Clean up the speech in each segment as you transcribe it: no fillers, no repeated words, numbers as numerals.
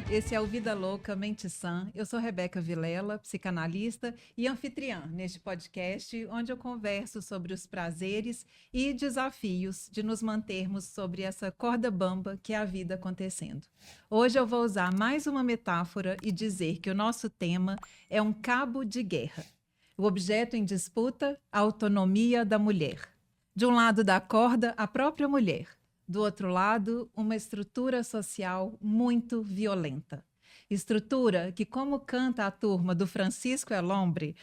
esse é o Vida Louca, Mente Sã. Eu sou Rebeca Vilela, psicanalista e anfitriã neste podcast, onde eu converso sobre os prazeres e desafios de nos mantermos sobre essa corda bamba que é a vida acontecendo. Hoje eu vou usar mais uma metáfora e dizer que o nosso tema é um cabo de guerra. O objeto em disputa, a autonomia da mulher. De um lado da corda, a própria mulher. Do outro lado, uma estrutura social muito violenta. Estrutura que, como canta a turma do Francisco Elombre,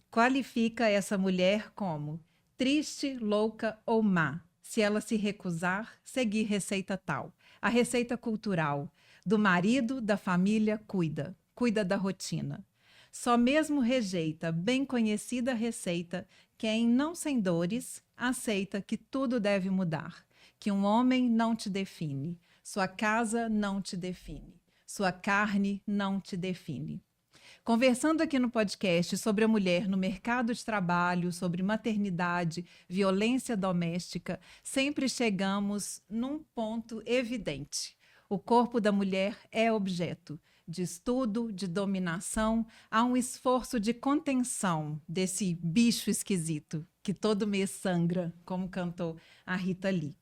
qualifica essa mulher como triste, louca ou má, se ela se recusar seguir receita tal. A receita cultural do marido, da família, cuida da rotina. Só mesmo rejeita bem conhecida receita quem, não sem dores, aceita que tudo deve mudar. Que um homem não te define, sua casa não te define, sua carne não te define. Conversando aqui no podcast sobre a mulher no mercado de trabalho, sobre maternidade, violência doméstica, sempre chegamos num ponto evidente. O corpo da mulher é objeto de estudo, de dominação, há um esforço de contenção desse bicho esquisito que todo mês sangra, como cantou a Rita Lee.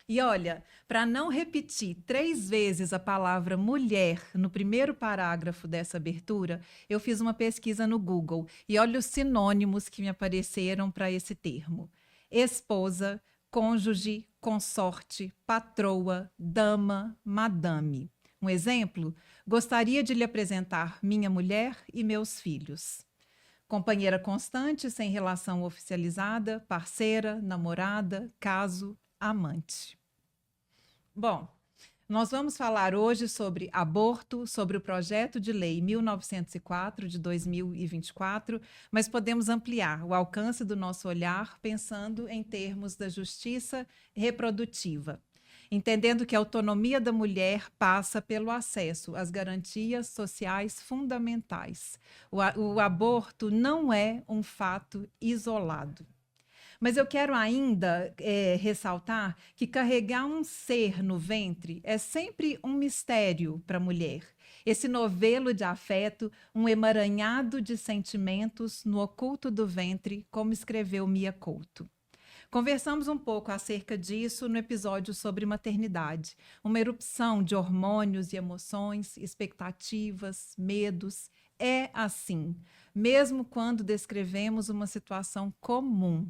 E olha, para não repetir 3 vezes a palavra mulher no primeiro parágrafo dessa abertura, eu fiz uma pesquisa no Google e olha os sinônimos que me apareceram para esse termo: esposa, cônjuge, consorte, patroa, dama, madame. Um exemplo? Gostaria de lhe apresentar minha mulher e meus filhos. Companheira constante, sem relação oficializada, parceira, namorada, caso, amante. Bom, nós vamos falar hoje sobre aborto, sobre o projeto de lei 1904 de 2024, mas podemos ampliar o alcance do nosso olhar pensando em termos da justiça reprodutiva, entendendo que a autonomia da mulher passa pelo acesso às garantias sociais fundamentais. O aborto não é um fato isolado. Mas eu quero ainda ressaltar que carregar um ser no ventre é sempre um mistério para a mulher. Esse novelo de afeto, um emaranhado de sentimentos no oculto do ventre, como escreveu Mia Couto. Conversamos um pouco acerca disso no episódio sobre maternidade, uma erupção de hormônios e emoções, expectativas, medos. É assim, mesmo quando descrevemos uma situação comum.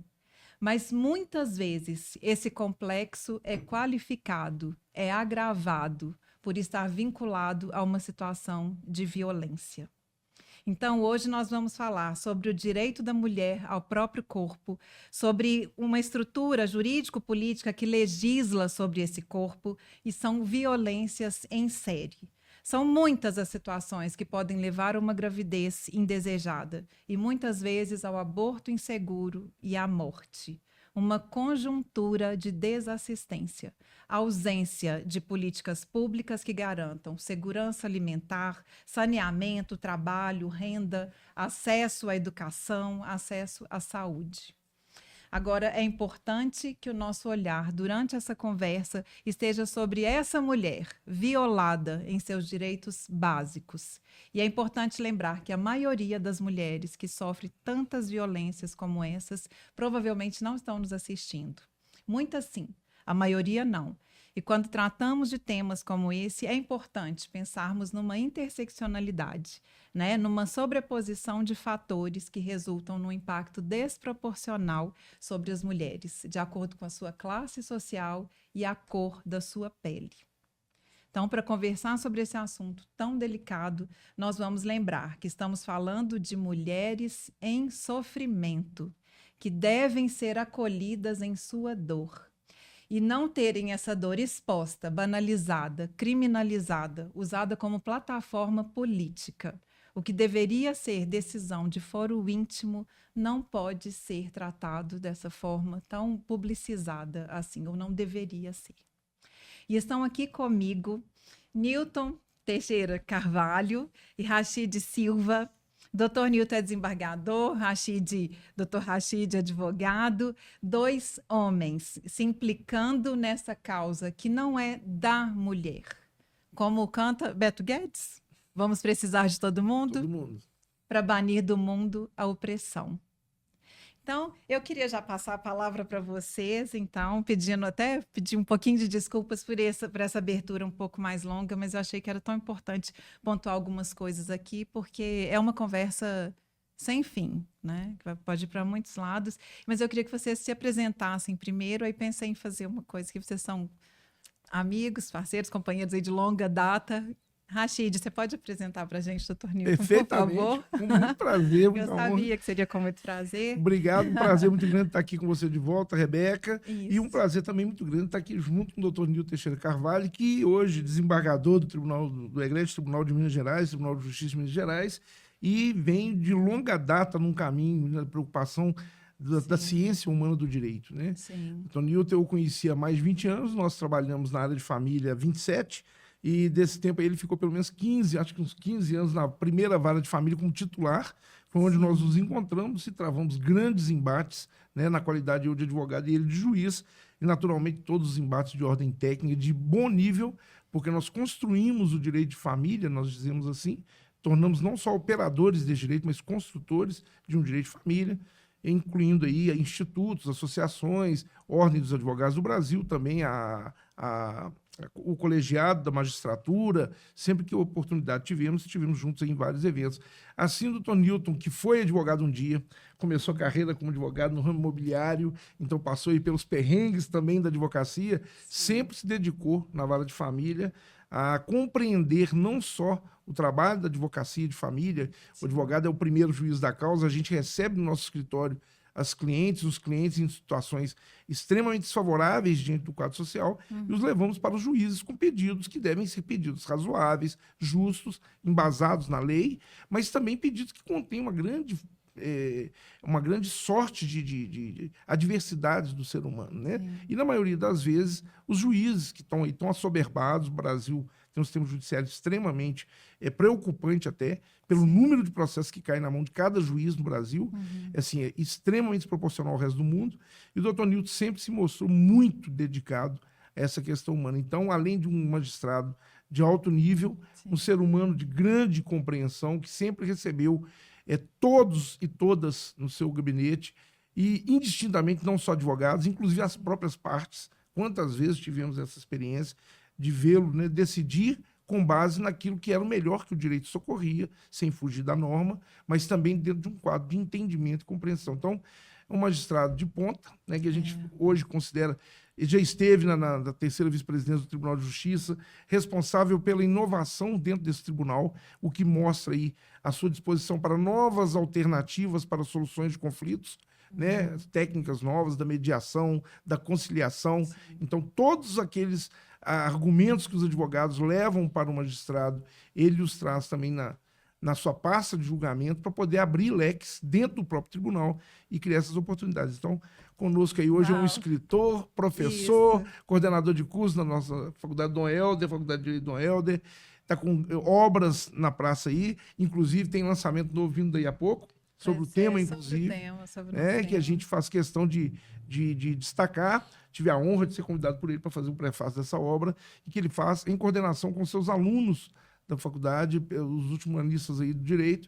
Mas muitas vezes esse complexo é qualificado, é agravado por estar vinculado a uma situação de violência. Então, hoje nós vamos falar sobre o direito da mulher ao próprio corpo, sobre uma estrutura jurídico-política que legisla sobre esse corpo e são violências em série. São muitas as situações que podem levar a uma gravidez indesejada e muitas vezes ao aborto inseguro e à morte. Uma conjuntura de desassistência, ausência de políticas públicas que garantam segurança alimentar, saneamento, trabalho, renda, acesso à educação, acesso à saúde. Agora, é importante que o nosso olhar durante essa conversa esteja sobre essa mulher violada em seus direitos básicos. E é importante lembrar que a maioria das mulheres que sofrem tantas violências como essas provavelmente não estão nos assistindo. Muitas sim, a maioria não. E quando tratamos de temas como esse, é importante pensarmos numa interseccionalidade, né? Numa sobreposição de fatores que resultam num impacto desproporcional sobre as mulheres, de acordo com a sua classe social e a cor da sua pele. Então, para conversar sobre esse assunto tão delicado, nós vamos lembrar que estamos falando de mulheres em sofrimento, que devem ser acolhidas em sua dor. E não terem essa dor exposta, banalizada, criminalizada, usada como plataforma política. O que deveria ser decisão de foro íntimo não pode ser tratado dessa forma tão publicizada assim, ou não deveria ser. E estão aqui comigo Newton Teixeira Carvalho e Rachid Silva. Dr. Newton é desembargador, Dr. Rachid advogado, 2 homens se implicando nessa causa que não é da mulher, como canta Beto Guedes, vamos precisar de todo mundo para banir do mundo a opressão. Então, eu queria já passar a palavra para vocês, então, pedir um pouquinho de desculpas por essa abertura um pouco mais longa, mas eu achei que era tão importante pontuar algumas coisas aqui, porque é uma conversa sem fim, né? Pode ir para muitos lados, mas eu queria que vocês se apresentassem primeiro, aí pensei em fazer uma coisa que vocês são amigos, parceiros, companheiros aí de longa data. Rachid, você pode apresentar para a gente, doutor Newton, Perfeitamente, por favor? com muito prazer. Eu sabia que seria com muito prazer. Obrigado, um prazer muito grande estar aqui com você de volta, Rebeca. Isso. E um prazer também muito grande estar aqui junto com o doutor Newton Teixeira Carvalho, que hoje desembargador do Egrégio Tribunal de Minas Gerais, Tribunal de Justiça de Minas Gerais, e vem de longa data num caminho da preocupação da ciência humana do direito, né? Sim. Doutor Newton eu conheci há mais de 20 anos, nós trabalhamos na área de família há 27, e desse tempo aí ele ficou pelo menos 15, acho que uns 15 anos na primeira vara de família como titular, foi onde nós nos encontramos e travamos grandes embates, né, na qualidade eu de advogado e ele de juiz, e naturalmente todos os embates de ordem técnica de bom nível, porque nós construímos o direito de família, nós dizemos assim, tornamos não só operadores desse direito, mas construtores de um direito de família, incluindo aí institutos, associações, ordem dos advogados do Brasil, também o colegiado da magistratura, sempre que a oportunidade tivemos juntos em vários eventos. Assim, o doutor Newton, que foi advogado um dia, começou a carreira como advogado no ramo imobiliário, então passou aí pelos perrengues também da advocacia, sempre se dedicou na vara de família a compreender não só o trabalho da advocacia de família, o advogado é o primeiro juiz da causa, a gente recebe no nosso escritório os clientes em situações extremamente desfavoráveis diante do quadro social, e os levamos para os juízes com pedidos que devem ser pedidos razoáveis, justos, embasados na lei, mas também pedidos que contêm uma grande sorte de adversidades do ser humano, né? E na maioria das vezes, os juízes que estão aí tão assoberbados, o Brasil tem um sistema judiciário extremamente preocupante até, pelo número de processos que caem na mão de cada juiz no Brasil, assim, é extremamente desproporcional ao resto do mundo, e o doutor Newton sempre se mostrou muito dedicado a essa questão humana. Então, além de um magistrado de alto nível, um ser humano de grande compreensão, que sempre recebeu todos e todas no seu gabinete, e indistintamente, não só advogados, inclusive as próprias partes. Quantas vezes tivemos essa experiência de vê-lo, né, decidir com base naquilo que era o melhor que o direito socorria, sem fugir da norma, mas também dentro de um quadro de entendimento e compreensão. Então, é um magistrado de ponta, né, que a gente hoje considera, já esteve na terceira vice-presidência do Tribunal de Justiça, responsável pela inovação dentro desse tribunal, o que mostra aí a sua disposição para novas alternativas para soluções de conflitos, né, técnicas novas da mediação, da conciliação. Então, todos aqueles argumentos que os advogados levam para o magistrado, ele os traz também na sua pasta de julgamento para poder abrir leques dentro do próprio tribunal e criar essas oportunidades. Então, conosco aí hoje é um escritor, professor, coordenador de curso na nossa Faculdade Dom Helder, Faculdade de Direito Dom Helder, está com obras na praça aí, inclusive tem lançamento novo vindo daí a pouco, sobre o tema, inclusive, que a gente faz questão de destacar. Tive a honra de ser convidado por ele para fazer um prefácio dessa obra, e que ele faz em coordenação com seus alunos da faculdade, os últimos anistas aí do direito,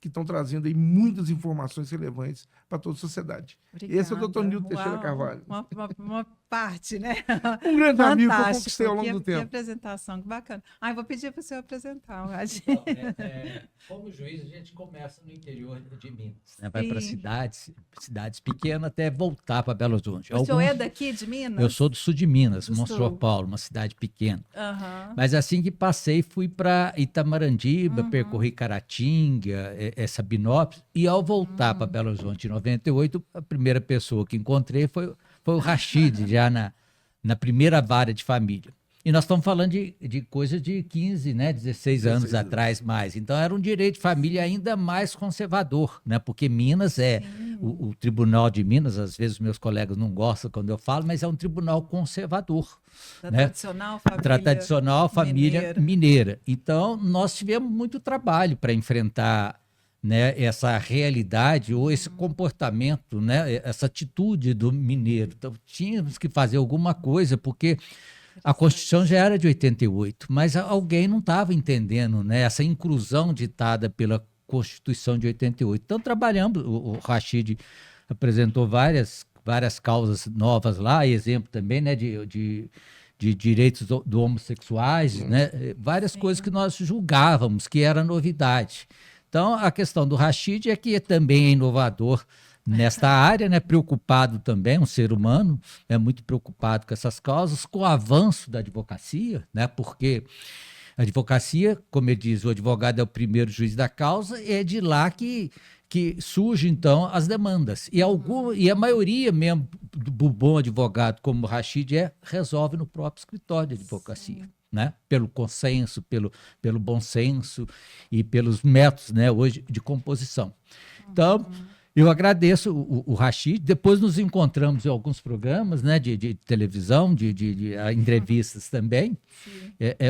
que estão trazendo aí muitas informações relevantes para toda a sociedade. Obrigada. Esse é o doutor Newton Teixeira Carvalho. Uma parte, né? Um grande amigo que eu conquistei ao longo do tempo. Que apresentação, que bacana. Eu vou pedir para o senhor apresentar. Então, como juiz, a gente começa no interior de Minas, né? Vai para cidades pequenas até voltar para Belo Horizonte. O senhor é daqui de Minas? Eu sou do sul de Minas, Monsenhor Paulo, uma cidade pequena. Mas assim que passei, fui para Itamarandiba, percorri Caratinga, essa Binópolis, e ao voltar para Belo Horizonte em 98, a primeira pessoa que encontrei foi o Rachid, já na primeira vara de família. E nós estamos falando de coisa de 15, né, 16 anos atrás mais. Então era um direito de família ainda mais conservador, né? Porque Minas o Tribunal de Minas, às vezes os meus colegas não gostam quando eu falo, mas é um tribunal conservador. Da tradicional família mineira. Então nós tivemos muito trabalho para enfrentar, né, essa realidade ou esse comportamento, né, essa atitude do mineiro. Então tínhamos que fazer alguma coisa, porque A Constituição já era de 88, mas alguém não estava entendendo, né, essa inclusão ditada pela Constituição de 88. Então, trabalhamos, o Rashid apresentou várias causas novas lá, exemplo também, né, de direitos do homossexuais, né, várias coisas que nós julgávamos que era novidade. Então, a questão do Rashid é que também é inovador nesta área, né, preocupado também, um ser humano, é muito preocupado com essas causas, com o avanço da advocacia, né, porque a advocacia, como ele diz, o advogado é o primeiro juiz da causa, é de lá que surge, então, as demandas. E a maioria mesmo do bom advogado, como o Rashid resolve no próprio escritório de advocacia. Né? Pelo consenso, pelo bom senso e pelos métodos, né, hoje de composição. Então, eu agradeço o Rashid. Depois nos encontramos em alguns programas, né, de televisão, de entrevistas também.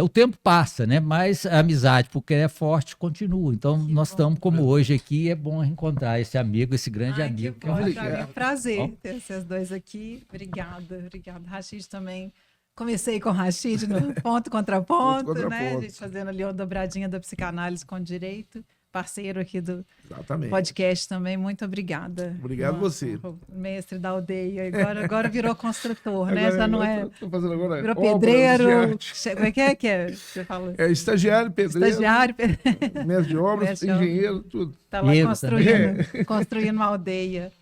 O tempo passa, né, mas a amizade, porque é forte, continua. Então, nós estamos como hoje aqui, é bom encontrar esse amigo, esse grande amigo. Que bom, é um prazer ter vocês dois aqui. Obrigada. Rashid também. Comecei com o Rashid no ponto contra ponto, né? A gente fazendo ali uma dobradinha da psicanálise com direito. Parceiro aqui do podcast também. Muito obrigada. Obrigado você. Mestre da aldeia. Agora virou construtor, né? Agora, já não é. Tô fazendo agora virou pedreiro. Como é que é? Você fala? É estagiário, pedreiro. Mestre de obras, engenheiro, tudo. Está lá construindo uma aldeia.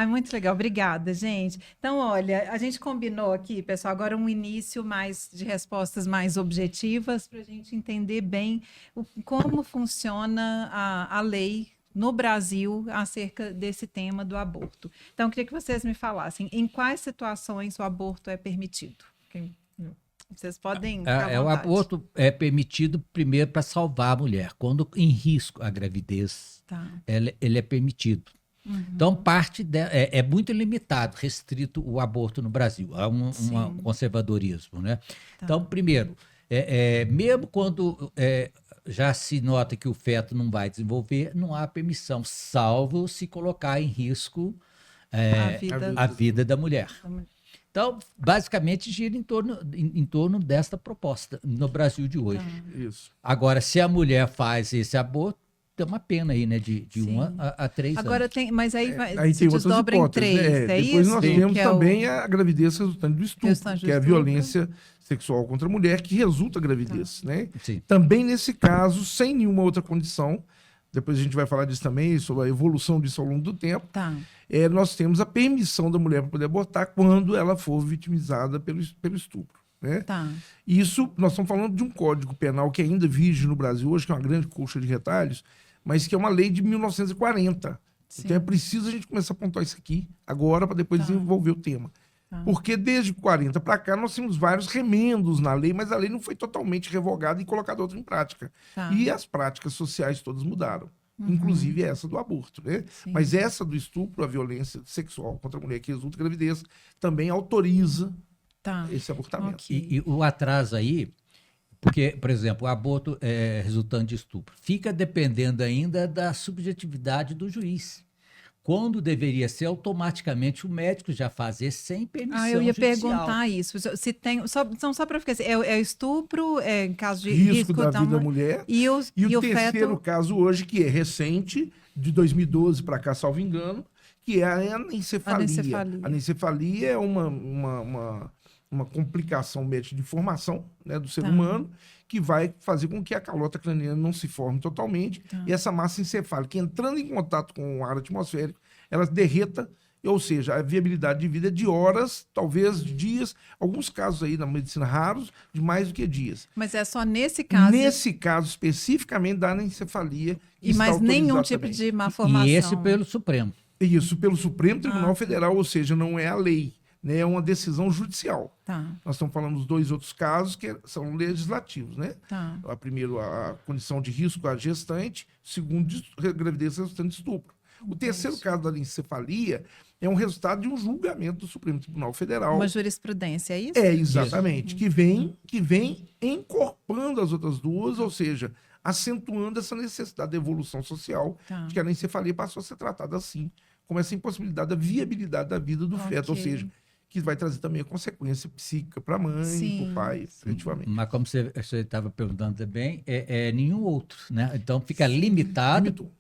Muito legal, obrigada, gente. Então, olha, a gente combinou aqui, pessoal, agora um início mais de respostas mais objetivas para a gente entender bem como funciona a lei no Brasil acerca desse tema do aborto. Então, eu queria que vocês me falassem em quais situações o aborto é permitido. Vocês podem. O aborto é permitido primeiro para salvar a mulher. Quando em risco a gravidez, ele é permitido. Então, parte é muito limitado, restrito o aborto no Brasil. Há um conservadorismo, né? Então, primeiro, mesmo quando já se nota que o feto não vai desenvolver, não há permissão, salvo se colocar em risco a vida da mulher. Então, basicamente, gira em torno desta proposta no Brasil de hoje. Isso. Agora, se a mulher faz esse aborto, tem uma pena aí, né? De 1 a 3 anos. Agora tem, mas aí se tem desdobra em 3, Depois isso? Nós temos também a gravidez resultante do estupro, que é a violência sexual contra a mulher que resulta gravidez, né? Sim. Também nesse caso, sem nenhuma outra condição, depois a gente vai falar disso também, sobre a evolução disso ao longo do tempo, nós temos a permissão da mulher para poder abortar quando ela for vitimizada pelo estupro. Né? Isso, nós estamos falando de um código penal que ainda vige no Brasil hoje, que é uma grande colcha de retalhos, mas que é uma lei de 1940. Então é preciso a gente começar a apontar isso aqui agora para depois desenvolver o tema. Porque desde 40 para cá nós temos vários remendos na lei, mas a lei não foi totalmente revogada e colocada outra em prática. E as práticas sociais todas mudaram. Inclusive essa do aborto, né? Mas essa do estupro, a violência sexual contra a mulher que resulta em gravidez, também autoriza esse abortamento. E o atraso aí, porque, por exemplo, o aborto resultante de estupro fica dependendo ainda da subjetividade do juiz. Quando deveria ser automaticamente o médico já fazer sem permissão eu ia judicial. perguntar isso. Se tem, só para ficar assim, é estupro, em caso de risco da vida da mulher. E o terceiro feto... caso hoje, que é recente, de 2012 para cá, salvo engano, que é a anencefalia. A anencefalia é uma complicação médica de formação, né, do ser humano, que vai fazer com que a calota craniana não se forme totalmente, e essa massa encefálica, entrando em contato com o ar atmosférico, ela derreta, ou seja, a viabilidade de vida é de horas, talvez dias, alguns casos aí na medicina raros, de mais do que dias. Mas é só nesse caso? Nesse caso, especificamente da anencefalia. E mais nenhum tipo de má formação? E esse pelo Supremo. Isso, pelo Supremo Tribunal Federal, ou seja, não é a lei. Né, é uma decisão judicial. Nós estamos falando dos 2 outros casos que são legislativos, né? Primeiro, a condição de risco à gestante, segundo, gravidez resultante de estupro. O terceiro caso da anencefalia é um resultado de um julgamento do Supremo Tribunal Federal. Uma jurisprudência, é isso? Exatamente. Que vem encorpando as outras duas, ou seja, acentuando essa necessidade de evolução social, de que a anencefalia passou a ser tratada assim, como essa impossibilidade da viabilidade da vida do feto, ou seja, que vai trazer também a consequência psíquica para a mãe, para o pai, efetivamente. Mas como você estava perguntando também, nenhum outro, né? Então fica limitado,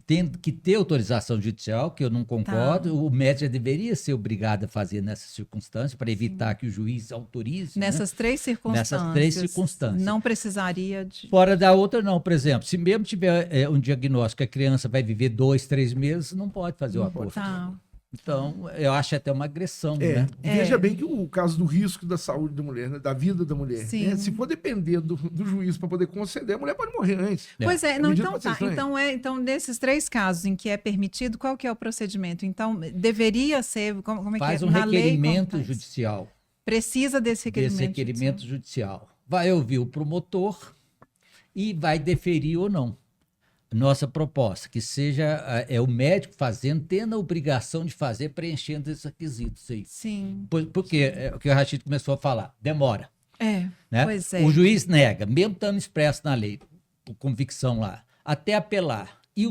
tendo que ter autorização judicial, que eu não concordo. O médico já deveria ser obrigado a fazer nessas circunstâncias para evitar que o juiz autorize. Nessas, né? 3 circunstâncias. Nessas 3 circunstâncias. Não precisaria de... Fora da outra, não. Por exemplo, se mesmo tiver um diagnóstico que a criança vai viver 2, 3 meses, não pode fazer o aborto. Então, eu acho até uma agressão, né? Veja bem que o caso do risco da saúde da mulher, né, da vida da mulher, né, se for depender do juiz para poder conceder, a mulher pode morrer antes. Pois é, não, então tá. Então, nesses 3 casos em que é permitido, qual que é o procedimento? Então, deveria ser, como é Faz que é? Um requerimento judicial. Precisa desse requerimento judicial. Vai ouvir o promotor e vai deferir ou não. Nossa proposta, que seja o médico fazendo, tendo a obrigação de fazer, preenchendo esses requisitos aí. Sim. Porque o que o Rachid começou a falar, demora. Né? Pois é. O juiz nega, mesmo estando expresso na lei, por convicção lá, até apelar. E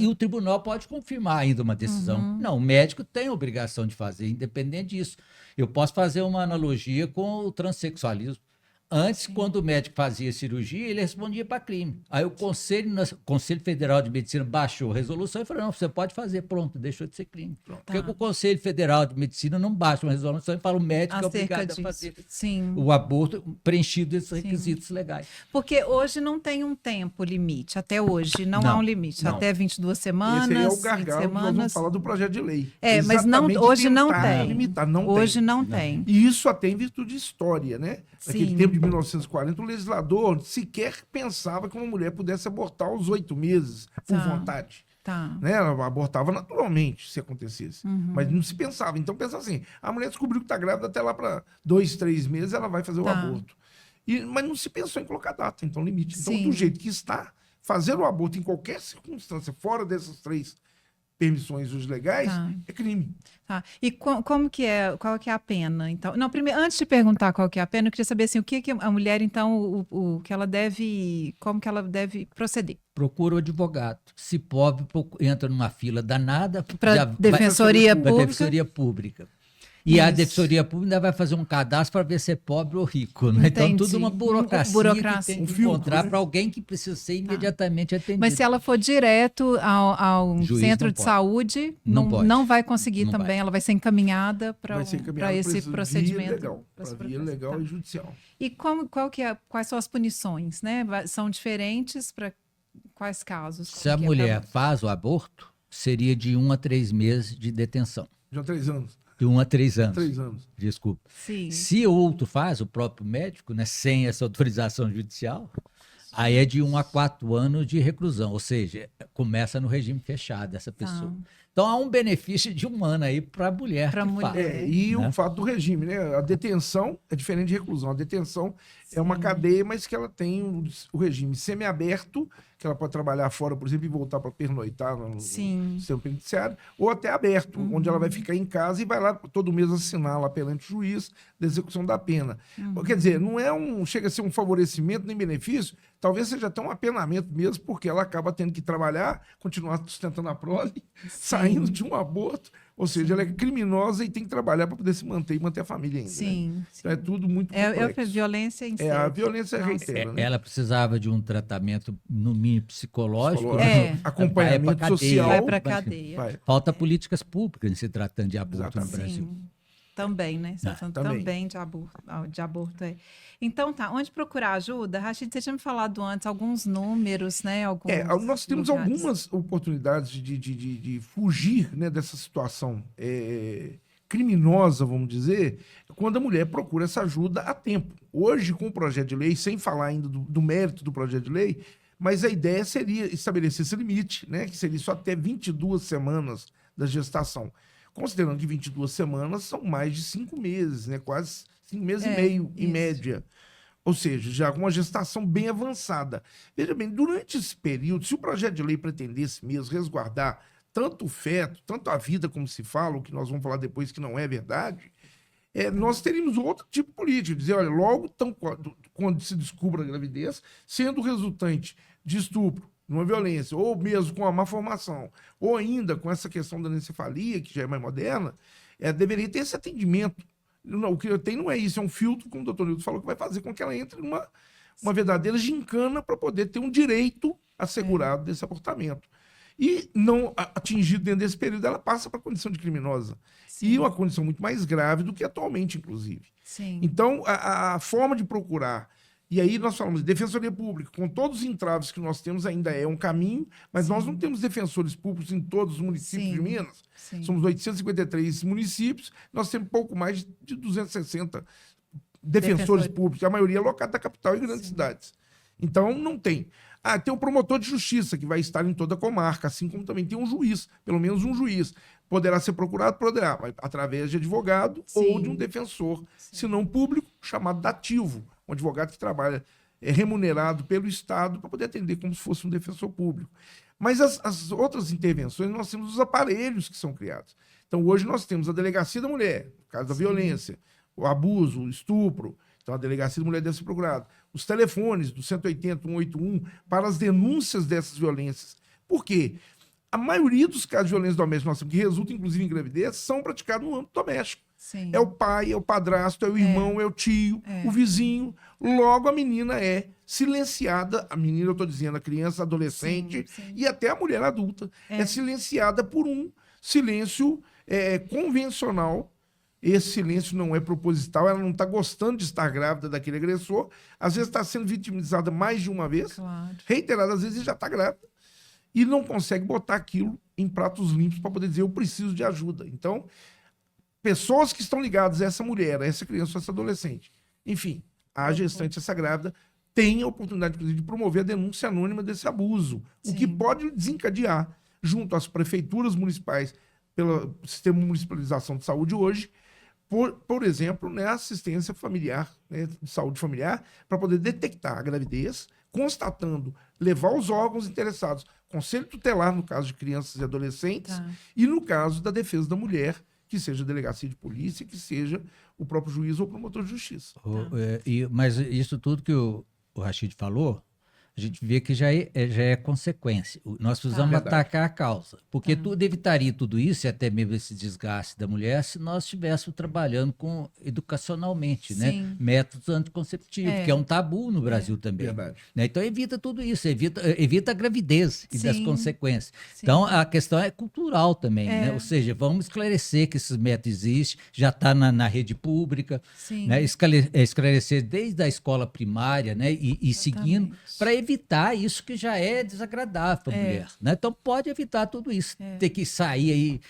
o tribunal pode confirmar ainda uma decisão. Não, o médico tem a obrigação de fazer, independente disso. Eu posso fazer uma analogia com o transexualismo. Antes, quando o médico fazia cirurgia, ele respondia para crime. Aí o Conselho Federal de Medicina baixou a resolução e falou, não, você pode fazer, pronto, deixou de ser crime. Por que o Conselho Federal de Medicina não baixa uma resolução e fala o médico é obrigado a fazer o aborto preenchido desses requisitos legais? Porque hoje não tem um tempo limite, até hoje não há um limite, até 22 semanas, esse aí é o gargalo, nós vamos falar do projeto de lei. Mas hoje não tem. Limitar, hoje não tem. E isso até em virtude de história, né? Naquele tempo de 1940, o legislador sequer pensava que uma mulher pudesse abortar aos 8 meses, por vontade. Né? Ela abortava naturalmente, se acontecesse. Mas não se pensava. Então, pensa assim, a mulher descobriu que está grávida até lá para 2, 3 meses, ela vai fazer o aborto. Mas não se pensou em colocar data, então limite. Então, do jeito que está, fazer o aborto em qualquer circunstância, fora dessas 3 permissões os legais, é crime. E como que é, qual que é a pena? Então, não, primeiro, antes de perguntar qual que é a pena, eu queria saber assim, o que a mulher, então, o que ela deve, como que ela deve proceder? Procura o advogado. Se pobre, entra numa fila danada para Defensoria Pública. E a Defensoria Pública ainda vai fazer um cadastro para ver se é pobre ou rico. Né? Então, tudo uma burocracia que tem que encontrar para alguém que precisa ser imediatamente atendido. Mas se ela for direto ao centro de saúde, não vai conseguir também. Ela vai ser encaminhada para esse procedimento. Para via legal e judicial. E quais são as punições? Né? São diferentes para quais casos? Se a mulher faz o aborto, seria de 1 a 3 meses de detenção. Já 3 anos. De 1 a 3 anos. 3 anos. Desculpa. Sim. Se o outro faz, o próprio médico, né, sem essa autorização judicial, aí é de 1 a 4 anos de reclusão. Ou seja, começa no regime fechado essa pessoa. Então há um benefício de 1 ano aí para a mulher. E o fato do regime, né? A detenção é diferente de reclusão. A detenção é uma cadeia, mas que ela tem o regime semiaberto, que ela pode trabalhar fora, por exemplo, e voltar para pernoitar no sistema penitenciário, ou até aberto, onde ela vai ficar em casa e vai lá todo mês assinar lá perante o juiz da execução da pena. Quer dizer, não chega a ser um favorecimento nem benefício, talvez seja até um apenamento mesmo, porque ela acaba tendo que trabalhar, continuar sustentando a prole, saindo de um aborto, ou seja, ela é criminosa e tem que trabalhar para poder se manter e manter a família ainda. Né? Então é tudo muito complexo. É violência em si. A violência reitera. Né? Ela precisava de um tratamento, no mínimo, psicológico. Acompanhamento social. Vai para a cadeia. Falta políticas públicas em se tratando de aborto no Brasil. Também, né? Também de aborto. Então, onde procurar ajuda? Rachid, você tinha me falado antes alguns números, né? Nós temos algumas oportunidades de fugir, né, dessa situação criminosa, vamos dizer, quando a mulher procura essa ajuda a tempo. Hoje, com o projeto de lei, sem falar ainda do mérito do projeto de lei, mas a ideia seria estabelecer esse limite, né, que seria só até 22 semanas da gestação. Considerando que 22 semanas são mais de 5 meses, né? Quase 5 meses e meio, em média. Ou seja, já com uma gestação bem avançada. Veja bem, durante esse período, se o projeto de lei pretendesse mesmo resguardar tanto o feto, tanto a vida, como se fala, o que nós vamos falar depois que não é verdade, nós teríamos outro tipo de política. Dizer, olha, logo quando se descubra a gravidez, sendo resultante de estupro, numa violência, ou mesmo com a má formação, ou ainda com essa questão da anencefalia, que já é mais moderna, deveria ter esse atendimento. Não, o que tem não é isso, é um filtro, como o doutor Nilton falou, que vai fazer com que ela entre numa verdadeira gincana para poder ter um direito assegurado desse abortamento. E não atingido dentro desse período, ela passa para a condição de criminosa. Sim. E uma condição muito mais grave do que atualmente, inclusive. Sim. Então, a forma de procurar, e aí nós falamos de defensoria pública, com todos os entraves que nós temos, ainda é um caminho, mas nós não temos defensores públicos em todos os municípios de Minas. Sim. Somos 853 municípios, nós temos pouco mais de 260 defensores públicos, a maioria locada da capital e grandes cidades. Então, não tem. Tem o promotor de justiça, que vai estar em toda a comarca, assim como também tem um juiz, pelo menos um juiz. Poderá ser procurado? Poderá, através de advogado ou de um defensor, se não público, chamado dativo. Um advogado que trabalha remunerado pelo Estado para poder atender como se fosse um defensor público. Mas as outras intervenções, nós temos os aparelhos que são criados. Então, hoje nós temos a Delegacia da Mulher, no caso da violência, o abuso, o estupro. Então, a Delegacia da Mulher deve ser procurada. Os telefones do 180, 181, para as denúncias dessas violências. Por quê? A maioria dos casos de violência doméstica, que resultam, inclusive, em gravidez, são praticados no âmbito doméstico. Sim. É o pai, é o padrasto, é o irmão, é o tio, o vizinho. Logo, a menina é silenciada. A menina, eu estou dizendo, a criança, a adolescente e até a mulher adulta. É silenciada por um silêncio convencional. Esse silêncio não é proposital, ela não está gostando de estar grávida daquele agressor. Às vezes está sendo vitimizada mais de uma vez, reiteradas vezes, e já está grávida. E não consegue botar aquilo em pratos limpos para poder dizer, eu preciso de ajuda. Então, pessoas que estão ligadas a essa mulher, a essa criança, a essa adolescente, enfim, a gestante, essa grávida, tem a oportunidade, inclusive, de promover a denúncia anônima desse abuso, o que pode desencadear, junto às prefeituras municipais, pelo sistema de municipalização de saúde hoje, por exemplo, a assistência familiar, de saúde familiar, para poder detectar a gravidez, constatando, levar os órgãos interessados, conselho tutelar, no caso de crianças e adolescentes, e no caso da defesa da mulher, que seja a delegacia de polícia, que seja o próprio juiz ou promotor de justiça. Mas isso tudo que o Rachid falou, a gente vê que já é consequência. Nós precisamos atacar a causa. Porque tudo evitaria tudo isso, e até mesmo esse desgaste da mulher, se nós estivéssemos trabalhando educacionalmente, né? Métodos anticonceptivos, que é um tabu no Brasil também. Né? Então evita tudo isso, evita a gravidez e das consequências. Então a questão é cultural também, né? Ou seja, vamos esclarecer que esses métodos existem, já está na rede pública, né? Esclarecer desde a escola primária, né? E seguindo, para evitar isso que já é desagradável para a mulher. Né? Então pode evitar tudo isso, ter que sair aí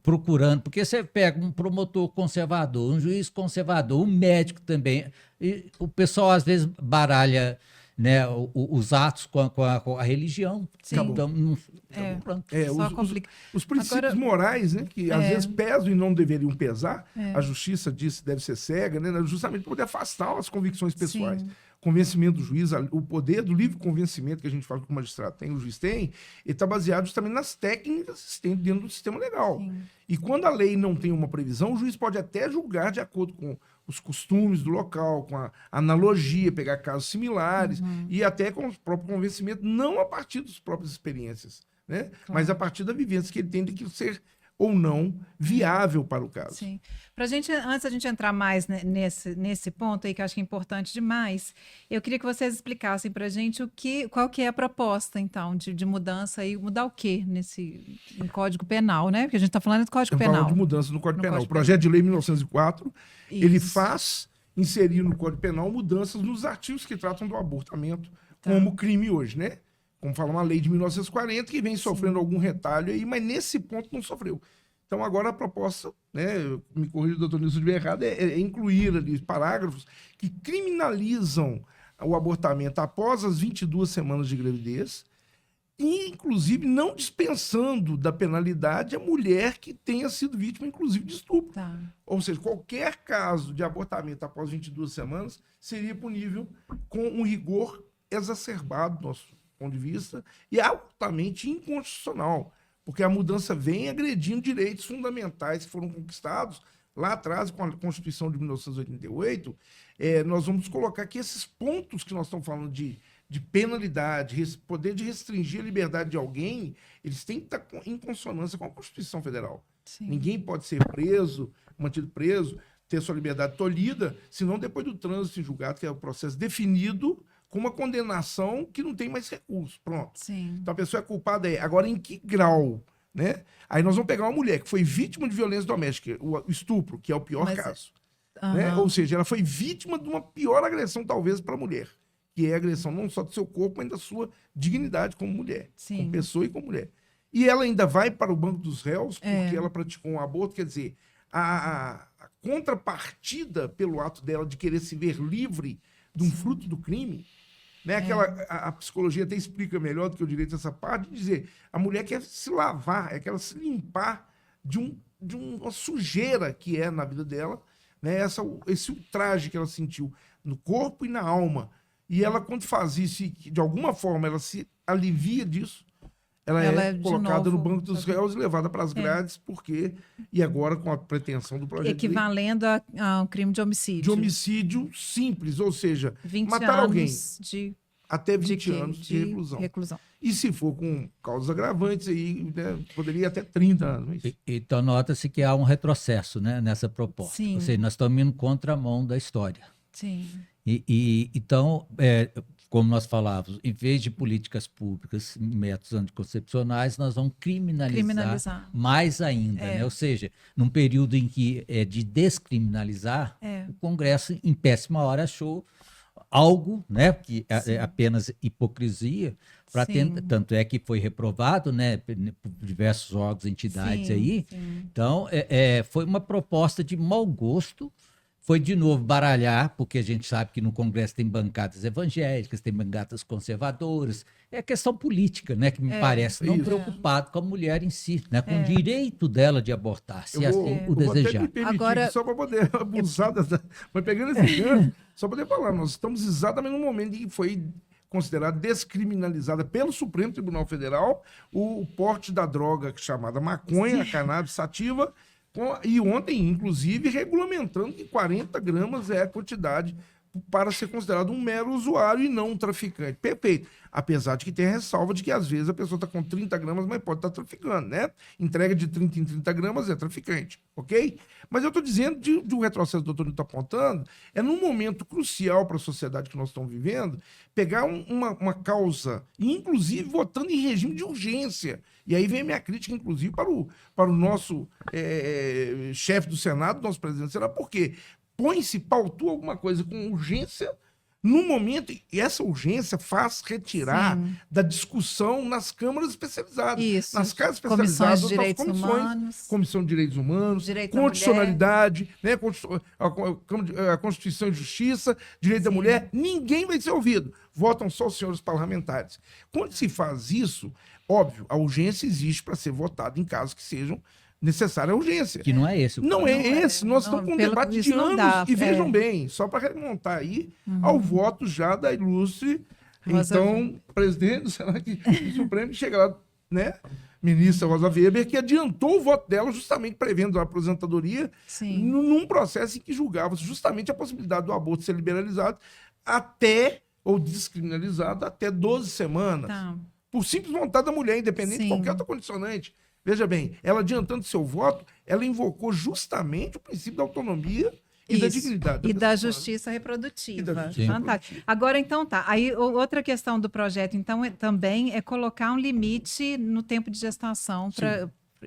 procurando, porque você pega um promotor conservador, um juiz conservador, um médico também, e o pessoal às vezes baralha, né, os atos com a religião. Então, pronto. Os princípios morais, né, que às vezes pesam e não deveriam pesar, a justiça diz que deve ser cega, né, justamente para poder afastar as convicções pessoais. Convencimento do juiz, o poder do livre convencimento que a gente fala que o magistrado tem, o juiz tem, ele está baseado justamente nas técnicas existentes dentro do sistema legal. E quando a lei não tem uma previsão, o juiz pode até julgar de acordo com os costumes do local, com a analogia, pegar casos similares e até com o próprio convencimento, não a partir das próprias experiências, né? Mas a partir da vivência que ele tem de que ser ou não viável para o caso. Sim. Antes da gente entrar mais nesse ponto aí, que eu acho que é importante demais, eu queria que vocês explicassem para a gente qual que é a proposta, então, de mudança e mudar o quê no Código Penal, né? Porque a gente está falando do Código Penal. Falando de mudança no Código Penal. O projeto de lei 1904, ele faz inserir no Código Penal mudanças nos artigos que tratam do abortamento como crime hoje, né? Como fala uma lei de 1940, que vem sofrendo algum retalho aí, mas nesse ponto não sofreu. Então, agora a proposta, né, me corrija o doutor Nilson de errado, é incluir ali parágrafos que criminalizam o abortamento após as 22 semanas de gravidez e, inclusive, não dispensando da penalidade a mulher que tenha sido vítima, inclusive, de estupro. Ou seja, qualquer caso de abortamento após 22 semanas seria punível com um rigor exacerbado do nosso ponto de vista, e altamente inconstitucional, porque a mudança vem agredindo direitos fundamentais que foram conquistados lá atrás com a Constituição de 1988. Nós vamos colocar que esses pontos que nós estamos falando de penalidade, poder de restringir a liberdade de alguém, eles têm que estar em consonância com a Constituição Federal. Sim. Ninguém pode ser preso, mantido preso, ter sua liberdade tolhida, senão depois do trânsito em julgado, que é o processo definido com uma condenação que não tem mais recurso. Pronto. Sim. Então a pessoa é culpada. Agora, em que grau? Né? Aí nós vamos pegar uma mulher que foi vítima de violência doméstica, o estupro, que é o pior caso. Né? Ou seja, ela foi vítima de uma pior agressão, talvez, para a mulher, que é a agressão não só do seu corpo, mas da sua dignidade como mulher, como pessoa e como mulher. E ela ainda vai para o banco dos réus porque ela praticou um aborto, quer dizer, a contrapartida pelo ato dela de querer se ver livre de um fruto do crime, né? A psicologia até explica melhor do que o direito dessa parte, de dizer, a mulher quer se lavar, quer se limpar de uma sujeira que é na vida dela, né? Esse ultraje que ela sentiu no corpo e na alma. E ela, quando faz isso, de alguma forma ela se alivia disso, ela é colocada no banco dos réus e levada para as grades, e agora com a pretensão do projeto equivalendo a um crime de homicídio. De homicídio simples, ou seja, 20 matar alguém até 20 de anos de reclusão. E se for com causas agravantes, aí, né, poderia ir até 30 anos. Então, nota-se que há um retrocesso, né, nessa proposta. Sim. Ou seja, nós estamos indo contra a mão da história. Sim. Então, como nós falávamos, em vez de políticas públicas, métodos anticoncepcionais, nós vamos criminalizar mais ainda. Né? Ou seja, num período em que é de descriminalizar, o Congresso, em péssima hora, achou algo, né, que é apenas hipocrisia, tanto é que foi reprovado, né, por diversos órgãos, entidades aí. Sim. Então, foi uma proposta de mau gosto. Foi, de novo, baralhar, porque a gente sabe que no Congresso tem bancadas evangélicas, tem bancadas conservadoras. É questão política, né, que me parece, não preocupado com a mulher em si, né, com o direito dela de abortar, se assim o desejar. Vou até me permitir, só para poder abusar mas pegando esse gancho, só para poder falar, nós estamos exatamente no momento em que foi considerada descriminalizada pelo Supremo Tribunal Federal o porte da droga chamada maconha, a cannabis sativa. E ontem, inclusive, regulamentando que 40 gramas é a quantidade para ser considerado um mero usuário e não um traficante. Perfeito. Apesar de que tem a ressalva de que, às vezes, a pessoa está com 30 gramas, mas pode estar traficando, né? Entrega de 30 em 30 gramas é traficante, ok? Mas eu estou dizendo de um retrocesso que o doutor está apontando, é num momento crucial para a sociedade que nós estamos vivendo, pegar uma causa, inclusive votando em regime de urgência. E aí vem a minha crítica, inclusive, para o nosso chefe do Senado, nosso presidente do Senado, porque pautou alguma coisa com urgência no momento, e essa urgência faz retirar da discussão nas câmaras especializadas. Isso. Nas casas especializadas, comissões de direitos humanos, Comissão de Direitos Humanos, condicionalidade, né, a Constituição e Justiça, Direito da Mulher, ninguém vai ser ouvido. Votam só os senhores parlamentares. Quando se faz isso, óbvio, a urgência existe para ser votada em casos que sejam necessária a urgência. Que não é esse. Não é esse. Nós estamos com um debate de anos. E vejam bem, só para remontar aí ao voto já da ilustre, então, presidente do Senado do Supremo, que chega lá, né? Ministra Rosa Weber, que adiantou o voto dela justamente prevendo a aposentadoria num processo em que julgava justamente a possibilidade do aborto ser liberalizado ou descriminalizado até 12 semanas. Por simples vontade da mulher, independente de qualquer outra condicionante. Veja bem, ela adiantando seu voto, ela invocou justamente o princípio da autonomia e da dignidade. E da justiça reprodutiva. Fantástico. Agora, então, aí outra questão do projeto, então, também é colocar um limite no tempo de gestação,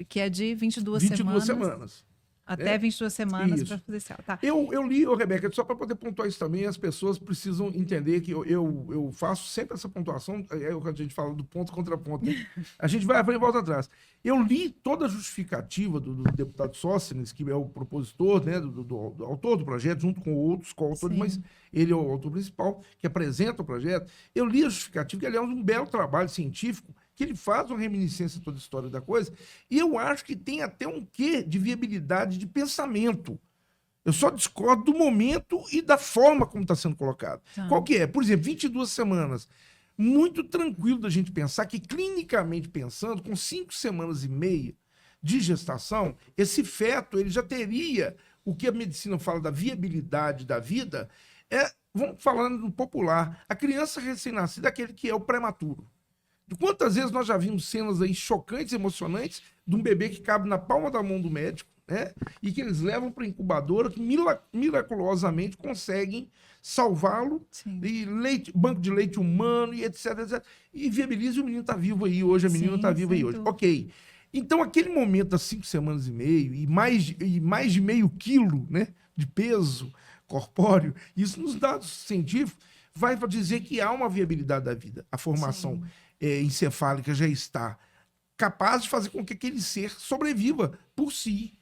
que é de 22 semanas. Até 22 semanas para fazer isso. Eu li, Rebeca, só para poder pontuar isso também, as pessoas precisam entender que eu faço sempre essa pontuação, quando a gente fala do ponto contra ponto, né? A gente vai à frente e volta atrás. Eu li toda a justificativa do deputado Sóstenes, que é o propositor, né, do autor do projeto, junto com outros coautores, mas ele é o autor principal, que apresenta o projeto. Eu li a justificativa, que aliás é um belo trabalho científico, que ele faz uma reminiscência toda a história da coisa, e eu acho que tem até um quê de viabilidade de pensamento. Eu só discordo do momento e da forma como está sendo colocado. Qual que é? Por exemplo, 22 semanas. Muito tranquilo da gente pensar que, clinicamente pensando, com 5 semanas e meia de gestação, esse feto ele já teria o que a medicina fala da viabilidade da vida, vamos falar no popular, a criança recém-nascida é aquele que é o prematuro. Quantas vezes nós já vimos cenas aí chocantes, emocionantes, de um bebê que cabe na palma da mão do médico, né? E que eles levam para a incubadora, que miraculosamente conseguem salvá-lo, e banco de leite humano, e etc, etc. E viabiliza, e o menino está vivo aí hoje, a menina está viva aí hoje. Ok. Então, aquele momento das 5 semanas e meio, e mais de meio quilo, né, de peso corpóreo, isso nos dados científicos vai dizer que há uma viabilidade da vida. A formação encefálica já está capaz de fazer com que aquele ser sobreviva por si,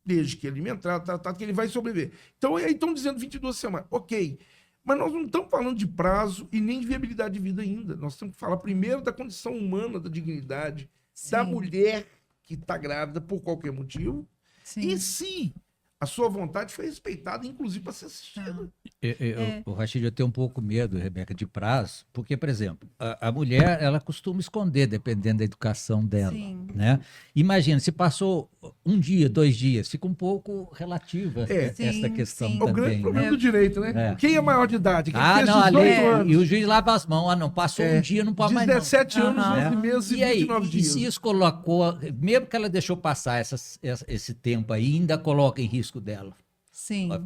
desde que alimentado, tratado, que ele vai sobreviver. Então, aí estão dizendo 22 semanas. Ok. Mas nós não estamos falando de prazo e nem de viabilidade de vida ainda. Nós temos que falar primeiro da condição humana, da dignidade, da mulher que está grávida por qualquer motivo. E se a sua vontade foi respeitada, inclusive para ser assistida. O Rachid, eu tenho um pouco medo, Rebeca, de prazo, porque, por exemplo, a mulher, ela costuma esconder, dependendo da educação dela, né? Imagina, se passou 1 dia, 2 dias, fica um pouco relativa essa questão também. O grande problema do direito, né? Quem é maior de idade? Quem fez não, 18 anos. E o juiz lava as mãos, não, passou 1 dia, não pode mais não. 17 anos, 11 meses e 29 dias. E se isso colocou, mesmo que ela deixou passar esse tempo aí, ainda coloca em risco dela.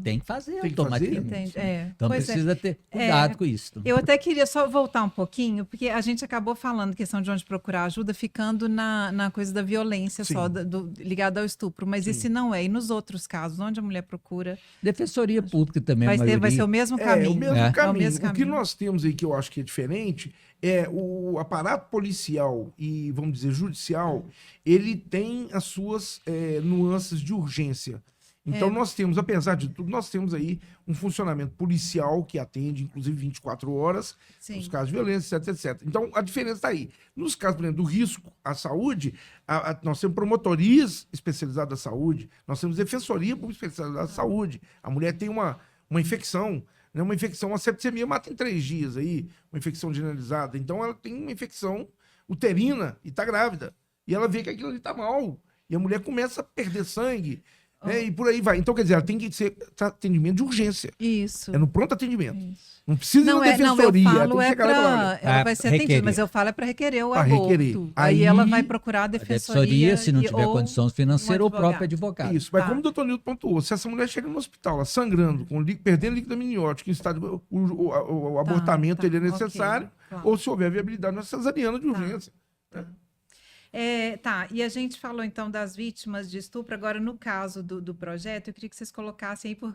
Tem que fazer automaticamente. Então precisa ter cuidado com isso. Eu até queria só voltar um pouquinho, porque a gente acabou falando questão de onde procurar ajuda, ficando na coisa da violência só, ligada ao estupro. Mas e se não é? E nos outros casos, onde a mulher procura? Defensoria Pública também, vai ser o mesmo caminho. O mesmo caminho. O que nós temos aí, que eu acho que é diferente, é o aparato policial e, vamos dizer, judicial, ele tem as suas nuances de urgência. Então, nós temos, apesar de tudo, nós temos aí um funcionamento policial que atende, inclusive, 24 horas, nos casos de violência, etc, etc. Então, a diferença está aí. Nos casos, por exemplo, do risco à saúde, nós temos promotorias especializadas da saúde, nós temos defensoria especializada da saúde. A mulher tem uma infecção, né? Uma septicemia mata em 3 dias aí, uma infecção generalizada. Então, ela tem uma infecção uterina e está grávida. E ela vê que aquilo ali está mal. E a mulher começa a perder sangue. E por aí vai. Então, quer dizer, ela tem que ser atendimento de urgência. Isso. É no pronto atendimento. Isso. Não precisa ir na defensoria. Não, eu falo ela vai ser atendida, mas eu falo para requerer o aborto. Aí ela vai procurar a defensoria. Se não tiver condição financeira, ou o próprio advogado. Isso. Mas como o doutor Nilton pontuou, se essa mulher chega no hospital, ela sangrando, perdendo líquido amniótico, em estado, o abortamento ele é necessário, ou se houver viabilidade na cesariana de urgência. E a gente falou então das vítimas de estupro. Agora, no caso do projeto, eu queria que vocês colocassem aí por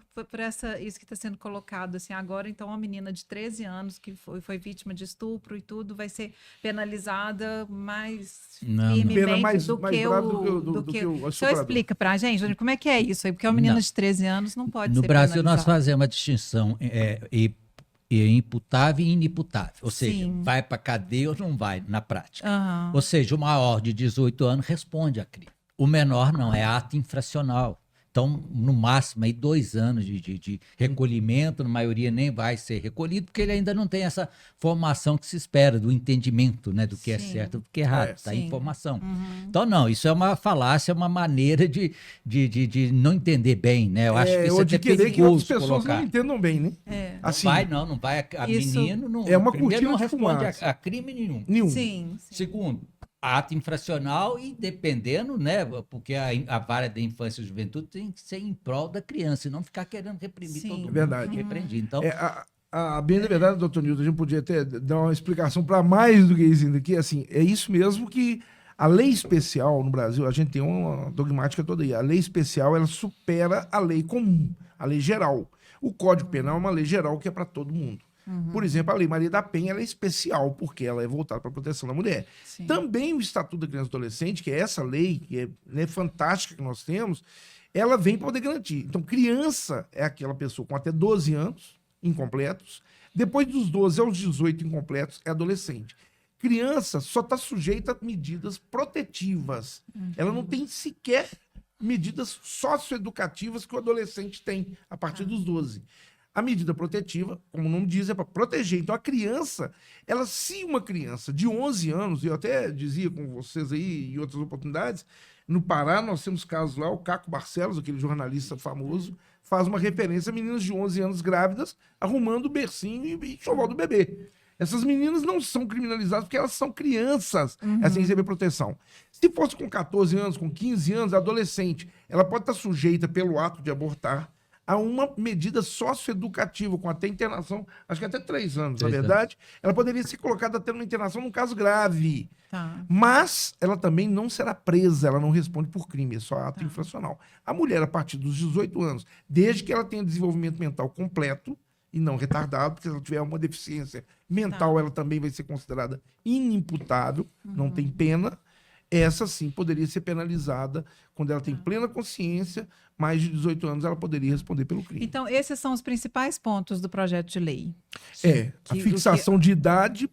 isso que está sendo colocado assim agora. Então, uma menina de 13 anos que foi vítima de estupro e tudo vai ser penalizada mais firmemente do que o senhor explica para a gente como é que é isso aí, porque uma menina de 13 anos não pode ser penalizada. No Brasil, nós fazemos uma distinção imputável e inimputável. Ou seja, vai para cadeia ou não vai na prática. Ou seja, o maior de 18 anos responde a crime. O menor não, é ato infracional. Então, no máximo, aí 2 anos de recolhimento, na maioria nem vai ser recolhido, porque ele ainda não tem essa formação que se espera, do entendimento, né, do que é certo e do que é errado, tá? Informação. Então, não, isso é uma falácia, é uma maneira de não entender bem, né? Eu acho que isso é de querer que outras pessoas não entendam bem, né? Assim, não vai, menino não... É uma primeiro, cortina não de responde fumaça. a crime nenhum. Sim. Segundo, ato infracional e dependendo, né? Porque a vara da infância e juventude tem que ser em prol da criança e não ficar querendo reprimir todo mundo. Verdade. Repreendido. Então, bem na verdade, doutor Nilton, a gente podia até dar uma explicação para mais do que isso ainda aqui. Assim, é isso mesmo que a lei especial no Brasil, a gente tem uma dogmática toda aí. A lei especial, ela supera a lei comum, a lei geral. O Código Penal é uma lei geral que é para todo mundo. Por exemplo, a Lei Maria da Penha ela é especial, porque ela é voltada para a proteção da mulher. Também o Estatuto da Criança e Adolescente, que é essa lei, que é fantástica que nós temos, ela vem para poder garantir. Então, criança é aquela pessoa com até 12 anos incompletos, depois dos 12 aos 18 incompletos é adolescente. Criança só está sujeita a medidas protetivas. Ela não tem sequer medidas socioeducativas que o adolescente tem a partir dos 12. A medida protetiva, como o nome diz, é para proteger. Então, a criança, se uma criança de 11 anos, eu até dizia com vocês aí em outras oportunidades, no Pará nós temos casos lá, o Caco Barcelos, aquele jornalista famoso, faz uma referência a meninas de 11 anos grávidas arrumando o bercinho e enxoval do bebê. Essas meninas não são criminalizadas porque elas são crianças, elas têm que receber proteção. Se fosse com 14 anos, com 15 anos, adolescente, ela pode estar sujeita, pelo ato de abortar, a uma medida socioeducativa, com até internação, acho que até 3 anos, na verdade. Ela poderia ser colocada até numa internação num caso grave. Tá. Mas ela também não será presa, ela não responde por crime, é só ato infracional. A mulher, a partir dos 18 anos, desde que ela tenha desenvolvimento mental completo, e não retardado, porque se ela tiver uma deficiência mental, ela também vai ser considerada inimputável, não tem pena. Essa sim poderia ser penalizada quando ela tem plena consciência, mais de 18 anos ela poderia responder pelo crime. Então, esses são os principais pontos do projeto de lei. A fixação de idade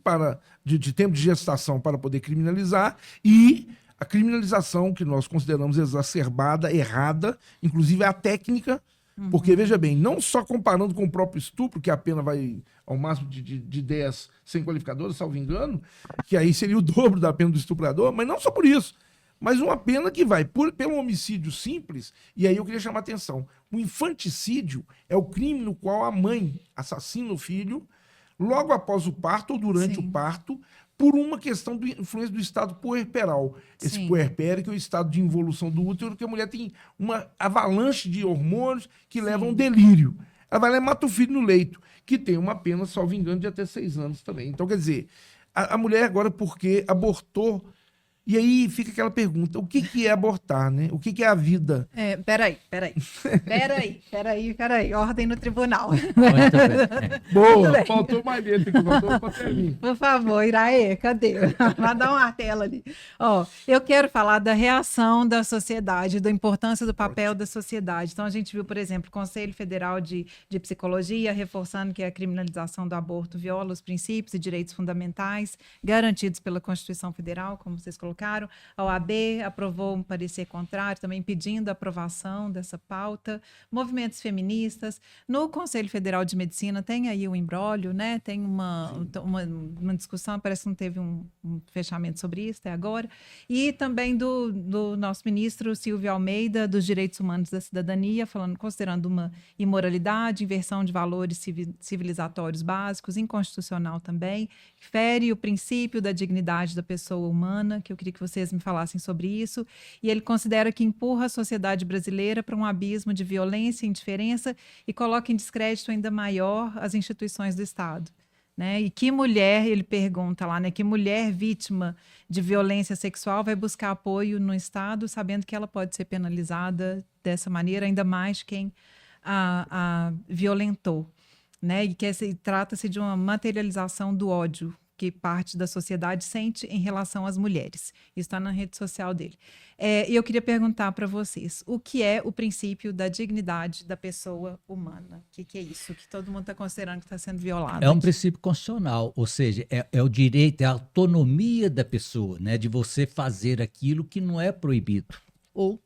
de tempo de gestação para poder criminalizar e a criminalização que nós consideramos exacerbada, errada, inclusive a técnica, porque, veja bem, não só comparando com o próprio estupro, que a pena vai ao máximo de 10 sem qualificadora, salvo engano, que aí seria o dobro da pena do estuprador, mas não só por isso, mas uma pena que vai pelo homicídio simples, e aí eu queria chamar a atenção. O infanticídio é o crime no qual a mãe assassina o filho logo após o parto ou durante o parto, por uma questão de influência do estado puerperal. Esse puerpério, que é o estado de involução do útero, que a mulher tem uma avalanche de hormônios que levam a um delírio. Ela vai lá e mata o filho no leito, que tem uma pena, salvo engano, de até 6 anos também. Então, quer dizer, a mulher agora, porque abortou, e aí fica aquela pergunta, o que é abortar, né? O que é a vida? Peraí. Ordem no tribunal. Boa, faltou mais dentro, faltou pra mim. Por favor, Iraê, cadê? Vai dar uma tela ali. Eu quero falar da reação da sociedade, da importância do papel da sociedade. Então, a gente viu, por exemplo, o Conselho Federal de Psicologia reforçando que a criminalização do aborto viola os princípios e direitos fundamentais garantidos pela Constituição Federal, como vocês colocaram. A OAB aprovou um parecer contrário, também pedindo a aprovação dessa pauta. Movimentos feministas. No Conselho Federal de Medicina tem aí um imbróglio, né? Tem uma discussão, parece que não teve um fechamento sobre isso até agora. E também do nosso ministro Silvio Almeida, dos Direitos Humanos da Cidadania, considerando uma imoralidade, inversão de valores civilizatórios básicos, inconstitucional também, fere o princípio da dignidade da pessoa humana, que eu queria que vocês me falassem sobre isso, e ele considera que empurra a sociedade brasileira para um abismo de violência e indiferença e coloca em descrédito ainda maior as instituições do Estado. Né? E que mulher, ele pergunta lá, né? Que mulher vítima de violência sexual vai buscar apoio no Estado, sabendo que ela pode ser penalizada dessa maneira, ainda mais quem a violentou. Né? E que trata-se de uma materialização do ódio que parte da sociedade sente em relação às mulheres. Isso está na rede social dele. E eu queria perguntar para vocês, o que é o princípio da dignidade da pessoa humana? O que é isso que todo mundo está considerando que está sendo violado? É um princípio constitucional, ou seja, é o direito, é a autonomia da pessoa, né, de você fazer aquilo que não é proibido. Ou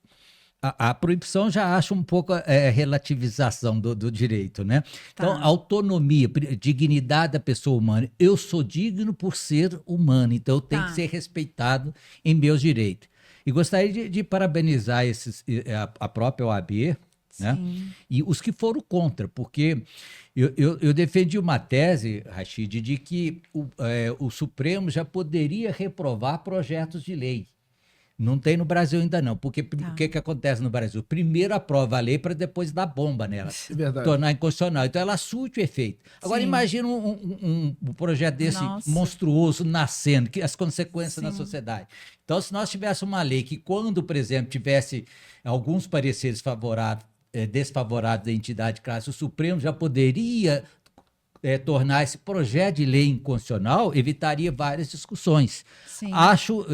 a proibição já acha um pouco relativização do direito, né? Então, autonomia, dignidade da pessoa humana. Eu sou digno por ser humano, então eu tenho que ser respeitado em meus direitos. E gostaria de parabenizar a própria OAB, né? E os que foram contra, porque eu defendi uma tese, Rachid, de que o Supremo já poderia reprovar projetos de lei. Não tem no Brasil ainda não, porque o que acontece no Brasil? Primeiro aprova a lei para depois dar bomba nela, tornar inconstitucional. Então ela surte o efeito. Agora imagina um projeto desse monstruoso nascendo, que as consequências na sociedade. Então se nós tivéssemos uma lei que quando, por exemplo, tivesse alguns pareceres desfavoráveis da entidade de classe, o Supremo já poderia tornar esse projeto de lei inconstitucional, evitaria várias discussões. Acho...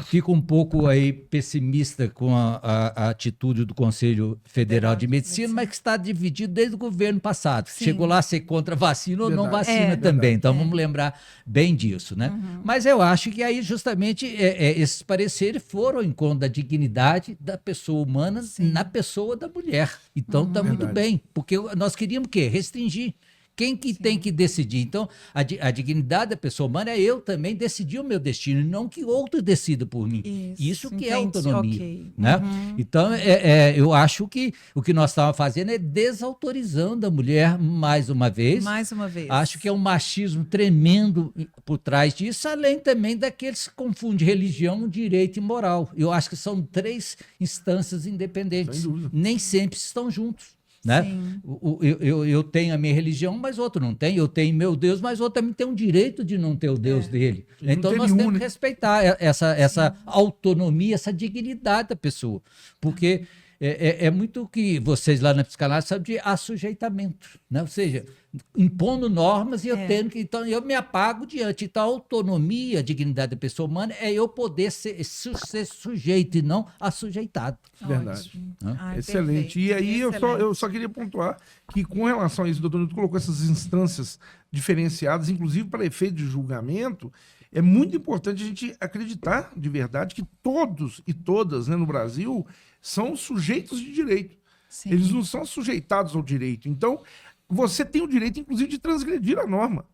Fico um pouco aí pessimista com a atitude do Conselho Federal de Medicina, mas que está dividido desde o governo passado. Chegou lá a ser contra a vacina ou não vacina também. Então vamos lembrar bem disso, né? Mas eu acho que aí justamente esses pareceres foram em conta da dignidade da pessoa humana na pessoa da mulher. Então está muito bem, porque nós queríamos o quê? Restringir. quem que tem que decidir? Então, a dignidade da pessoa humana é eu também decidir o meu destino, não que outro decida por mim. Isso que é autonomia. Okay. Né? Então, eu acho que o que nós estávamos fazendo é desautorizando a mulher mais uma vez. Mais uma vez. Acho que é um machismo tremendo por trás disso, além também daqueles que confundem religião, direito e moral. Eu acho que são 3 instâncias independentes. Nem sempre estão juntos. Né? Eu tenho a minha religião, mas outro não tem. Eu tenho meu Deus, mas outro também tem o direito de não ter o Deus dele. Então nós temos que respeitar essa autonomia, essa dignidade da pessoa. Porque é muito que vocês lá na psicanálise sabem de assujeitamento, né? Ou seja, impondo normas e eu tendo que. Então, eu me apago diante. Então, a autonomia, a dignidade da pessoa humana é eu poder ser sujeito e não assujeitado. Verdade. Excelente. E aí, eu só queria pontuar que, com relação a isso, o doutor Nilton colocou essas instâncias diferenciadas, inclusive para efeito de julgamento. É muito importante a gente acreditar de verdade que todos e todas, né, no Brasil são sujeitos de direito. Sim. Eles não são sujeitados ao direito. Então, você tem o direito, inclusive, de transgredir a norma.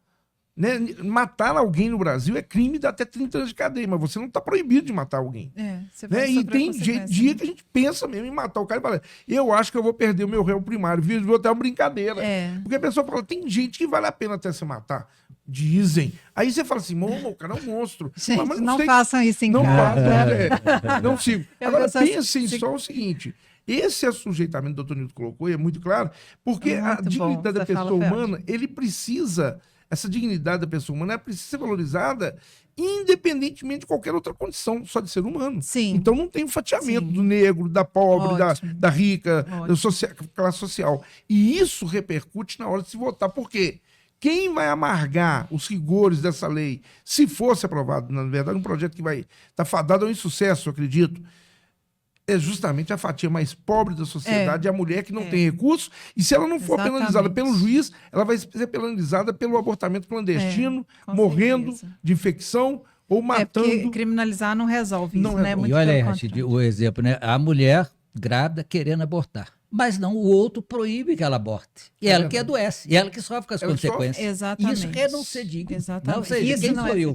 Né? Matar alguém no Brasil é crime, dá até 30 anos de cadeia, mas você não está proibido de matar alguém. Né? E tem dia que a gente pensa mesmo em matar o cara e fala, eu acho que eu vou perder o meu réu primário, vou até uma brincadeira. Porque a pessoa fala, tem gente que vale a pena até se matar. Dizem. Aí você fala assim, o cara é um monstro. Gente, mas não façam isso em casa. Não sigo. Agora, pensem só o seguinte, esse assujeitamento que o doutor Nilton colocou, e é muito claro, porque a dignidade da pessoa humana, essa dignidade da pessoa humana, ela precisa ser valorizada independentemente de qualquer outra condição, só de ser humano. Sim. Então não tem um fatiamento do negro, da pobre, da rica, da classe social. E isso repercute na hora de se votar. Por quê? Quem vai amargar os rigores dessa lei, se fosse aprovado, na verdade, um projeto que vai estar fadado ao insucesso, eu acredito, é justamente a fatia mais pobre da sociedade, a mulher que não tem recursos, e se ela não for penalizada pelo juiz, ela vai ser penalizada pelo abortamento clandestino, morrendo de infecção ou matando. Porque criminalizar não resolve isso, né? E olha aí, Rachid, o exemplo, né? A mulher grávida querendo abortar. Mas não, o outro proíbe que ela aborte. E ela que adoece. E ela que sofre com as consequências. Exatamente. Isso é não ser digno. Exatamente. Não, ou seja, isso quem não sou eu?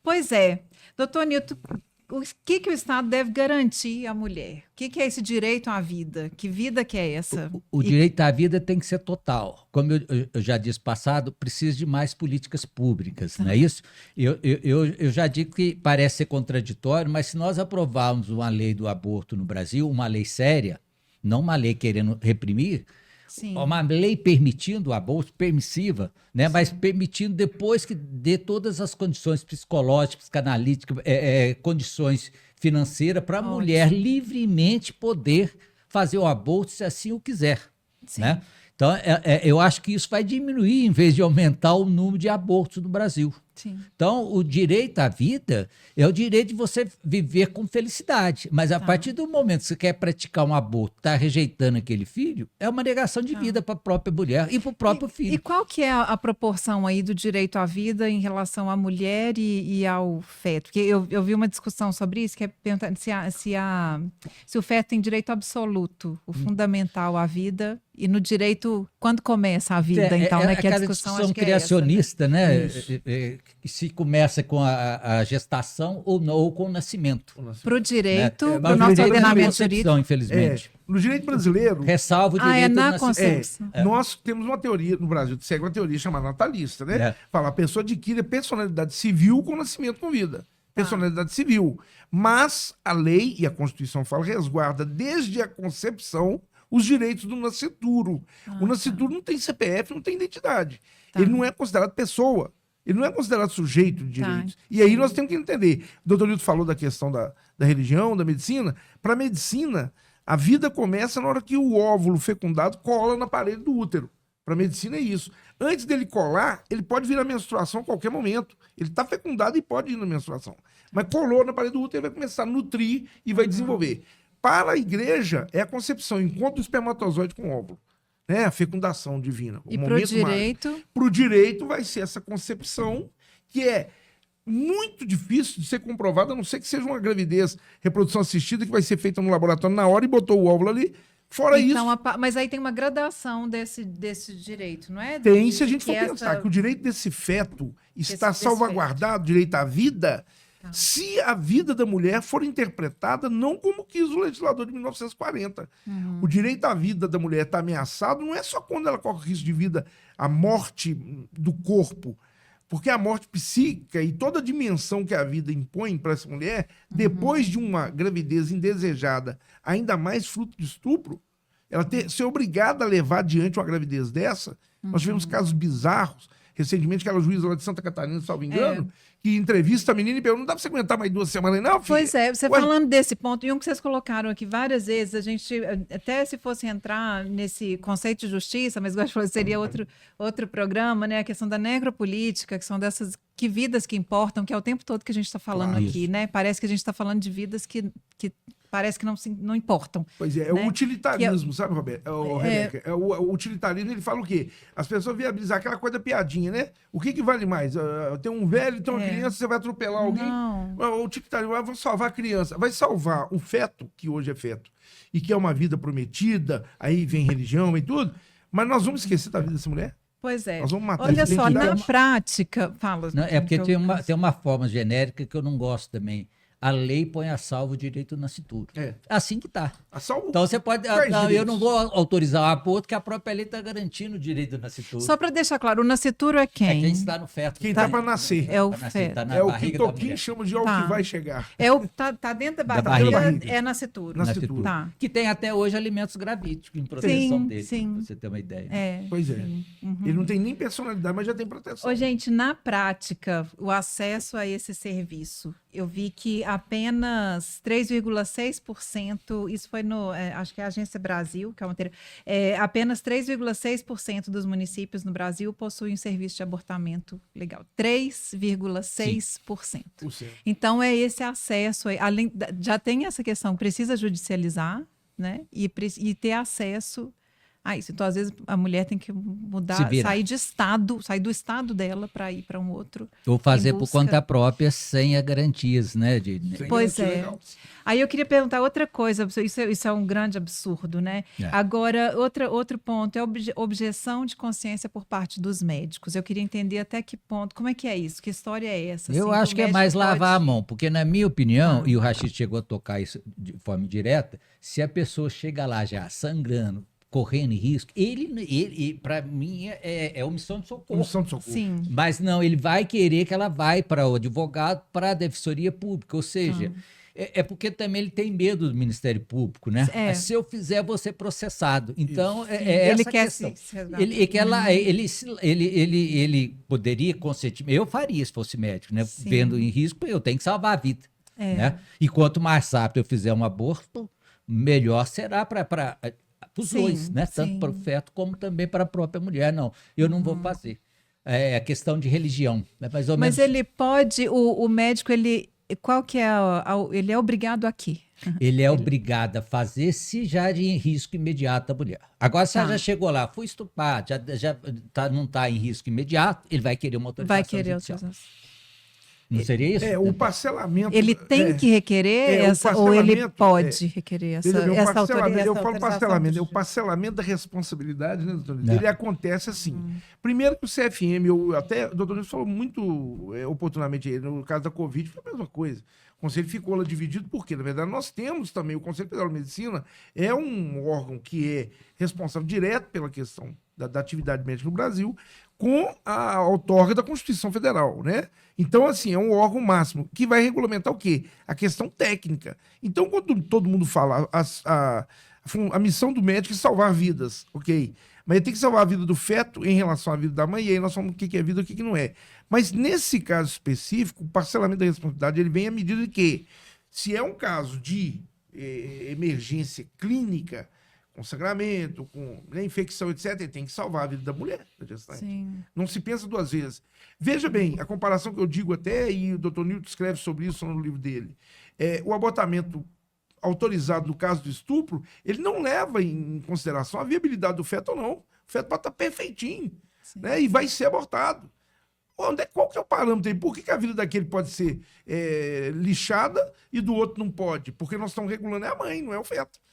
Pois é. Doutor Nilton, o que o Estado deve garantir à mulher? O que é esse direito à vida? Que vida que é essa? O direito à vida tem que ser total. Como eu já disse passado, precisa de mais políticas públicas, não é isso? Eu já digo que parece ser contraditório, mas se nós aprovarmos uma lei do aborto no Brasil, uma lei séria, não uma lei querendo reprimir, uma lei permitindo o aborto, permissiva, né? Mas permitindo depois que dê todas as condições psicológicas, psicanalíticas, condições financeiras para a mulher livremente poder fazer o aborto se assim o quiser. Né? Então, eu acho que isso vai diminuir em vez de aumentar o número de abortos no Brasil. Sim. Então, o direito à vida é o direito de você viver com felicidade. Mas a partir do momento que você quer praticar um aborto, está rejeitando aquele filho, é uma negação de vida para a própria mulher e para o próprio filho. E qual que é a proporção aí do direito à vida em relação à mulher e ao feto? Porque eu vi uma discussão sobre isso, que é perguntando se o feto tem direito absoluto, o fundamental à vida, e no direito, quando começa a vida, então, né? Que a discussão acho que criacionista, é essa, né? Que se começa com a gestação ou não, ou com o nascimento. Para o direito, né? para o nosso ordenamento jurídico. Infelizmente. No direito brasileiro... Ressalva o direito na do Constituição. Nós temos uma teoria no Brasil, segue uma teoria chamada natalista, né? Fala, a pessoa adquire personalidade civil com nascimento com vida. Personalidade civil. Mas a lei, e a Constituição fala, resguarda desde a concepção os direitos do nascituro. O nascituro não tem CPF, não tem identidade. Ele não é considerado pessoa. Ele não é considerado sujeito de direitos. E aí nós temos que entender. O doutor Nilton falou da questão da religião, da medicina. Para a medicina, a vida começa na hora que o óvulo fecundado cola na parede do útero. Para a medicina é isso. Antes dele colar, ele pode vir a menstruação a qualquer momento. Ele está fecundado e pode ir na menstruação. Mas colou na parede do útero, ele vai começar a nutrir e vai desenvolver. Para a igreja, é a concepção, encontro do espermatozoide com o óvulo. Né? A fecundação divina. E para o direito? Para o direito vai ser essa concepção que é muito difícil de ser comprovada, a não ser que seja uma gravidez, reprodução assistida, que vai ser feita no laboratório na hora e botou o óvulo ali, Fora então, isso... Mas aí tem uma gradação desse direito, não é? Tem, se a gente for pensar que o direito desse feto está salvaguardado, o direito à vida, se a vida da mulher for interpretada não como quis o legislador de 1940. O direito à vida da mulher está ameaçado não é só quando ela corre risco de vida, a morte do corpo, porque a morte psíquica e toda a dimensão que a vida impõe para essa mulher, depois de uma gravidez indesejada, ainda mais fruto de estupro, ela ser obrigada a levar adiante uma gravidez dessa. Nós tivemos casos bizarros. Recentemente, aquela juíza lá de Santa Catarina, salvo engano, que entrevista a menina e pergunta: não dá pra você aguentar mais 2 semanas? Não, filha. Pois é, você falando desse ponto, e um que vocês colocaram aqui várias vezes, a gente, até se fosse entrar nesse conceito de justiça, mas gosto de falar, seria outro programa, né? A questão da necropolítica, que são dessas vidas que importam, que é o tempo todo que a gente está falando aqui, né? Parece que a gente está falando de vidas que parece que não importam. Pois é, o utilitarismo, sabe, Roberto? Rebeca? O utilitarismo, ele fala o quê? As pessoas viabilizar aquela coisa piadinha, né? O que vale mais? Tem um velho, tem uma criança, você vai atropelar alguém? Não. O utilitarismo vai salvar a criança. Vai salvar o feto, que hoje é feto, e que é uma vida prometida, aí vem religião e tudo, mas nós vamos esquecer da vida dessa mulher? Pois é. Nós vamos matar. Olha só, na prática... Fala. Não, é porque tem uma forma genérica que eu não gosto também. A lei põe a salvo o direito do nascituro. Assim que tá. Então você pode... eu não vou autorizar um aborto, que a própria lei está garantindo o direito do nascituro. Só para deixar claro, o nascituro é quem? É quem está no feto. Quem está para nascer. É o feto. Tá é o que Toquinho chama de algo que vai chegar. Tá dentro da barriga. É nascituro. Tá. Que tem até hoje alimentos gravídicos em proteção dele. Sim. Pra você ter uma ideia. Pois é. Ele não tem nem personalidade, mas já tem proteção. Gente, na prática, o acesso a esse serviço, eu vi que apenas 3,6%, isso foi acho que é a Agência Brasil, que é uma apenas 3,6% dos municípios no Brasil possuem um serviço de abortamento legal. 3,6%. Então, é esse acesso, já tem essa questão, precisa judicializar, né? E ter acesso a isso. Então, às vezes, a mulher tem que mudar, sair do estado dela para ir para um outro. Ou fazer por conta própria, sem as garantias, né? Pois é. Legal. Aí eu queria perguntar outra coisa, isso é um grande absurdo, né? Agora, outro ponto é a objeção de consciência por parte dos médicos. Eu queria entender até que ponto, como é que é isso? Que história é essa? Eu acho que é mais lavar a mão, porque na minha opinião, e o Rachid chegou a tocar isso de forma direta, se a pessoa chega lá já sangrando, correndo em risco, ele para mim, é omissão de socorro. Omissão de socorro. Sim. Mas não, ele vai querer que ela vá para o advogado, para a defensoria pública, ou seja, é porque também ele tem medo do Ministério Público, né? Se eu fizer, vou ser processado. Então, ele essa quer questão. Ele poderia consentir, eu faria se fosse médico, né? Vendo em risco, eu tenho que salvar a vida. Né? E quanto mais rápido eu fizer um aborto, melhor será para os dois, né? Tanto para o feto como também para a própria mulher. Não, eu não vou fazer. É a questão de religião. Né? Mais ou menos. Mas ele pode, o médico, qual que é ele é obrigado a quê? Ele é obrigado a fazer se já de risco imediato da mulher. Agora, se ela já chegou lá, foi estuprado, não está em risco imediato, ele vai querer uma autorização judicial. Não seria isso? O parcelamento... Ele tem que requerer ou ele pode requerer essa autorização? Eu falo parcelamento. O parcelamento da responsabilidade, né, doutor? Ele acontece assim. Primeiro que o CFM, até o doutor Nilson falou muito oportunamente aí, no caso da Covid, foi a mesma coisa. O Conselho ficou lá dividido porque, na verdade, nós temos também, o Conselho Federal de Medicina é um órgão que é responsável direto pela questão da atividade médica no Brasil, com a outorga da Constituição Federal, né? Então, assim, é um órgão máximo que vai regulamentar o quê? A questão técnica. Então, quando todo mundo fala a missão do médico é salvar vidas, ok? Mas ele tem que salvar a vida do feto em relação à vida da mãe, e aí nós falamos o que é vida e o que não é. Mas nesse caso específico, o parcelamento da responsabilidade ele vem à medida de que, se é um caso de emergência clínica, com sangramento, com infecção, etc., ele tem que salvar a vida da mulher. Não se pensa 2 vezes. Veja bem, a comparação que eu digo até, e o Dr. Newton escreve sobre isso no livro dele, o abortamento autorizado no caso do estupro, ele não leva em consideração a viabilidade do feto ou não. O feto pode estar perfeitinho, né, e vai ser abortado. Qual que é o parâmetro aí? Por que a vida daquele pode ser lixada e do outro não pode? Porque nós estamos regulando a mãe, não é o feto.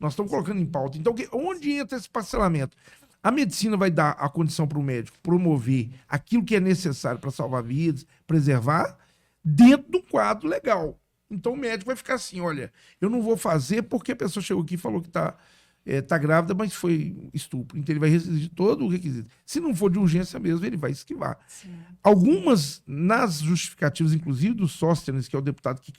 Nós estamos colocando em pauta. Então, onde entra esse parcelamento? A medicina vai dar a condição para o médico promover aquilo que é necessário para salvar vidas, preservar, dentro do quadro legal. Então, o médico vai ficar assim, olha, eu não vou fazer porque a pessoa chegou aqui e falou que tá grávida, mas foi estupro. Então, ele vai exigir todo o requisito. Se não for de urgência mesmo, ele vai esquivar. Sim. Algumas, nas justificativas, inclusive, do Sóstenes, que é o deputado que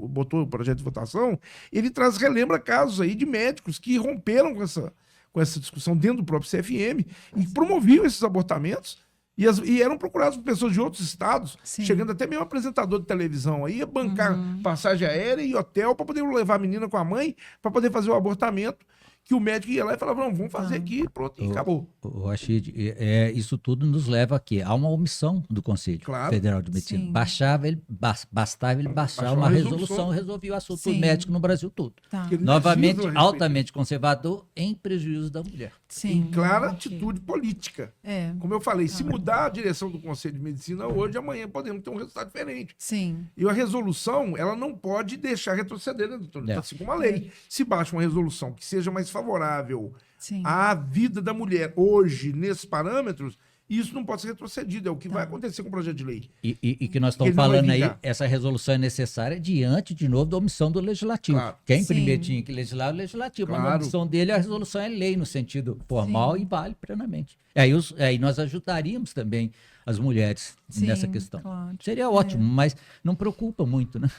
botou o projeto de votação, ele relembra casos aí de médicos que romperam com essa discussão dentro do próprio CFM e promoviam esses abortamentos e eram procurados por pessoas de outros estados, Sim. chegando até mesmo apresentador de televisão aí, a bancar passagem aérea e hotel para poder levar a menina com a mãe para poder fazer o abortamento, que o médico ia lá e falava, não, vamos fazer aqui, pronto, e acabou. Rachid, isso tudo nos leva aqui a uma omissão do Conselho Federal de Medicina. Bastava ele baixar uma resolução e resolvia o assunto do médico no Brasil todo. Tá. Novamente, altamente conservador, em prejuízo da mulher. Sim. Em clara atitude política. Como eu falei, se mudar a direção do Conselho de Medicina hoje, amanhã podemos ter um resultado diferente. Sim. E a resolução, ela não pode deixar retroceder, né, doutor? Assim como a lei. Se baixa uma resolução que seja mais favorável à vida da mulher hoje, nesses parâmetros, isso não pode ser retrocedido. É o que vai acontecer com o projeto de lei. E que nós estamos falando aí, essa resolução é necessária diante, de novo, da omissão do Legislativo. Claro. Quem primeiro tinha que legislar é o Legislativo. Mas a omissão dele, a resolução é lei no sentido formal e vale plenamente. Aí nós ajudaríamos também as mulheres nessa questão. Claro. Seria ótimo, mas não preocupa muito, né?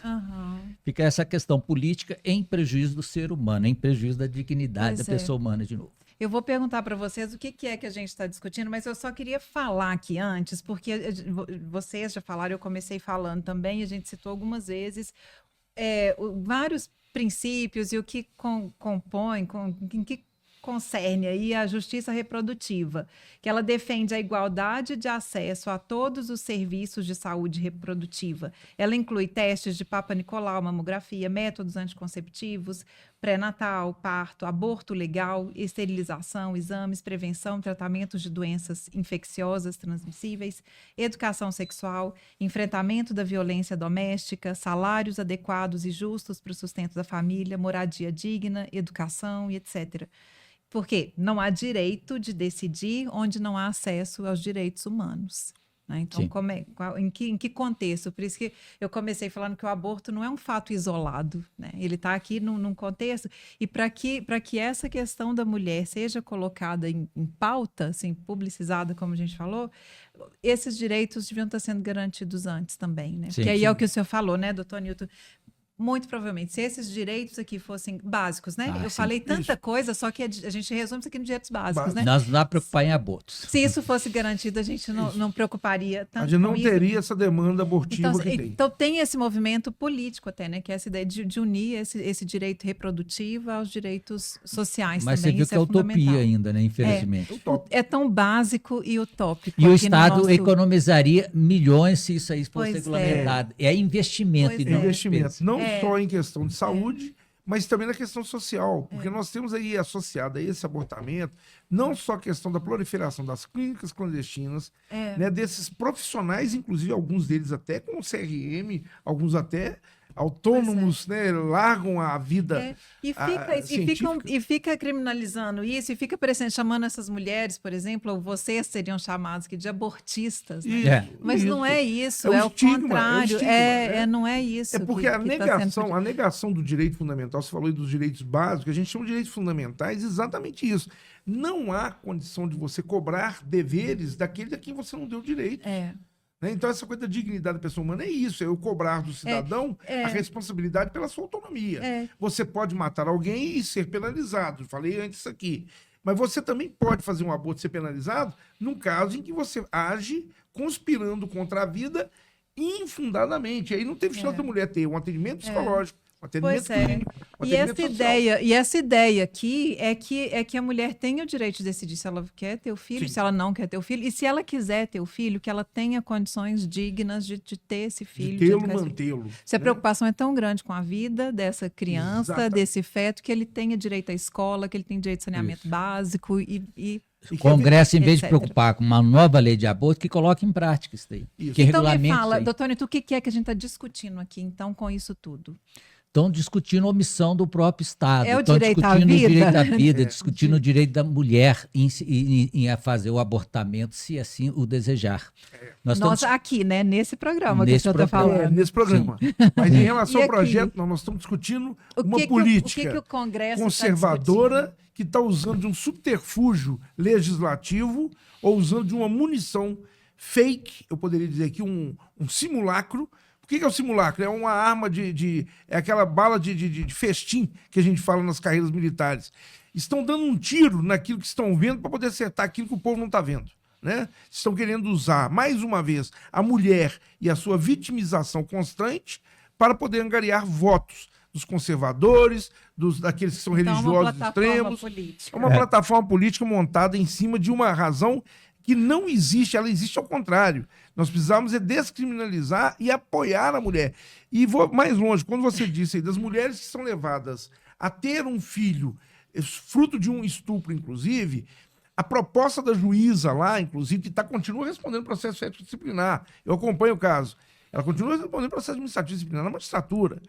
Fica essa questão política em prejuízo do ser humano, em prejuízo da dignidade da pessoa humana de novo. Eu vou perguntar para vocês o que é que a gente está discutindo, mas eu só queria falar aqui antes, porque vocês já falaram, eu comecei falando também, a gente citou algumas vezes vários princípios e o que compõe, em que concerne aí a justiça reprodutiva, que ela defende a igualdade de acesso a todos os serviços de saúde reprodutiva. Ela inclui testes de Papa Nicolau, mamografia, métodos anticonceptivos, pré-natal, parto, aborto legal, esterilização, exames, prevenção, tratamentos de doenças infecciosas transmissíveis, educação sexual, enfrentamento da violência doméstica, salários adequados e justos para o sustento da família, moradia digna, educação e etc. Porque não há direito de decidir onde não há acesso aos direitos humanos. Né? Então, em que contexto? Por isso que eu comecei falando que o aborto não é um fato isolado. Né? Ele está aqui num contexto. E para que essa questão da mulher seja colocada em pauta, assim, publicizada, como a gente falou, esses direitos deviam estar sendo garantidos antes também. Né? Porque aí é o que o senhor falou, né, doutor Newton? Muito provavelmente, se esses direitos aqui fossem básicos, né? Eu falei tanta coisa, só que a gente resume isso aqui nos direitos básicos, né? Nós não dá para preocupar em abortos. Se isso fosse garantido, a gente não preocuparia tanto. A gente não teria essa demanda abortiva que tem. Então tem esse movimento político até, né? Que é essa ideia de unir esse direito reprodutivo aos direitos sociais. Mas também. Mas você viu que é utopia ainda, né? Infelizmente. É tão básico e utópico. E o Estado economizaria milhões se isso aí fosse regulamentado. É investimento e não investimento. Não só em questão de saúde, mas também na questão social, porque nós temos aí associado a esse abortamento não só a questão da proliferação das clínicas clandestinas, né, desses profissionais, inclusive alguns deles até com CRM, alguns até autônomos, né, largam a vida e fica criminalizando isso, e fica chamando essas mulheres, por exemplo, ou vocês seriam chamados de abortistas, né? Mas não é isso, é o contrário, não é isso. É porque a negação do direito fundamental, você falou aí dos direitos básicos, a gente chama de direitos fundamentais exatamente isso. Não há condição de você cobrar deveres daquele a quem você não deu direito. Então, essa coisa da dignidade da pessoa humana é isso, é eu cobrar do cidadão a responsabilidade pela sua autonomia. Você pode matar alguém e ser penalizado, falei antes isso aqui. Mas você também pode fazer um aborto e ser penalizado num caso em que você age conspirando contra a vida infundadamente. Aí não teve chance da mulher ter um atendimento psicológico, um atendimento clínico, e essa ideia aqui é que a mulher tem o direito de decidir se ela quer ter o filho, se ela não quer ter o filho, e se ela quiser ter o filho, que ela tenha condições dignas de ter esse filho. De tê-lo, mantê-lo. Se a preocupação é tão grande com a vida dessa criança, desse feto, que ele tenha direito à escola, que ele tenha direito a saneamento básico e o Congresso, em vez de preocupar com uma nova lei de aborto, que coloque em prática isso daí. Então me fala, doutor Nito, o que é que a gente está discutindo aqui, então, com isso tudo? estão discutindo a omissão do próprio Estado. É o Estão direito à discutindo o vida? direito à vida, discutindo o direito da mulher em fazer o abortamento, se assim o desejar. Nós aqui, né? Nesse programa Nesse que o senhor está falando. Nesse programa. Mas em relação ao projeto, nós estamos discutindo uma política que o Congresso conservadora que está usando de um subterfúgio legislativo ou usando de uma munição fake, eu poderia dizer aqui, um simulacro. O que é o simulacro? É uma arma é aquela bala de festim que a gente fala nas carreiras militares. Estão dando um tiro naquilo que estão vendo para poder acertar aquilo que o povo não está vendo. Né? Estão querendo usar, mais uma vez, a mulher e a sua vitimização constante para poder angariar votos dos conservadores, daqueles que são religiosos extremos. É uma plataforma política montada em cima de uma razão que não existe, ela existe ao contrário. Nós precisamos descriminalizar e apoiar a mulher. E vou mais longe, quando você disse aí das mulheres que são levadas a ter um filho, fruto de um estupro, inclusive, a proposta da juíza lá, inclusive, que continua respondendo processo ético disciplinar. Eu acompanho o caso. Ela continua respondendo processo administrativo disciplinar na magistratura.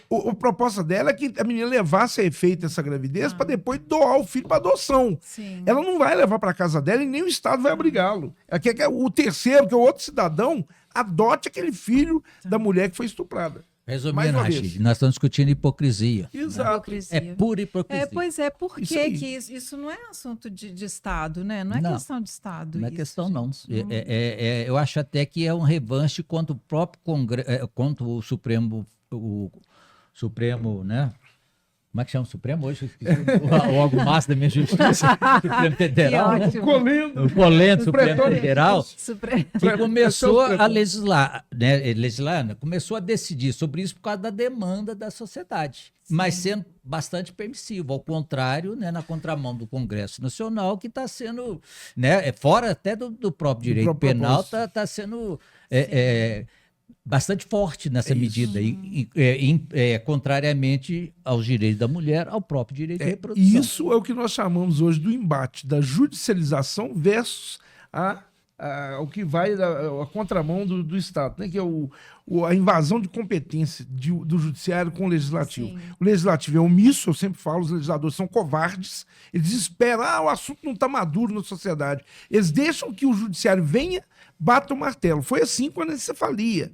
A proposta dela é que a menina levasse a efeito essa gravidez para depois doar o filho para adoção. Sim. Ela não vai levar para casa dela e nem o Estado vai obrigá-lo. Ela quer que o terceiro, que é o outro cidadão, adote aquele filho da mulher que foi estuprada. Resumindo, Rachid, nós estamos discutindo hipocrisia. Exato. Hipocrisia. É pura hipocrisia. Pois é, por que isso não é assunto de Estado, né? Não é questão de Estado. Não é questão, não. Eu acho até que é um revanche contra o próprio Congresso, contra o Supremo, né? Como é que chama o Supremo hoje? O órgão máximo da minha justiça, Supremo Federal. O Colento Supremo Federal, que começou a legislar, né? Começou a decidir sobre isso por causa da demanda da sociedade. Sim. Mas sendo bastante permissivo, ao contrário, né, na contramão do Congresso Nacional, que está sendo, né, fora até do próprio direito penal, está sendo... bastante forte nessa medida, contrariamente aos direitos da mulher, ao próprio direito de reprodução. Isso é o que nós chamamos hoje do embate da judicialização versus o que vai a contramão do Estado, né? Que é a invasão de competência do judiciário com o legislativo. Sim. O legislativo é omisso, eu sempre falo, os legisladores são covardes, eles esperam, o assunto não está maduro na sociedade. Eles deixam que o judiciário venha, bata o martelo. Foi assim com a anencefalia.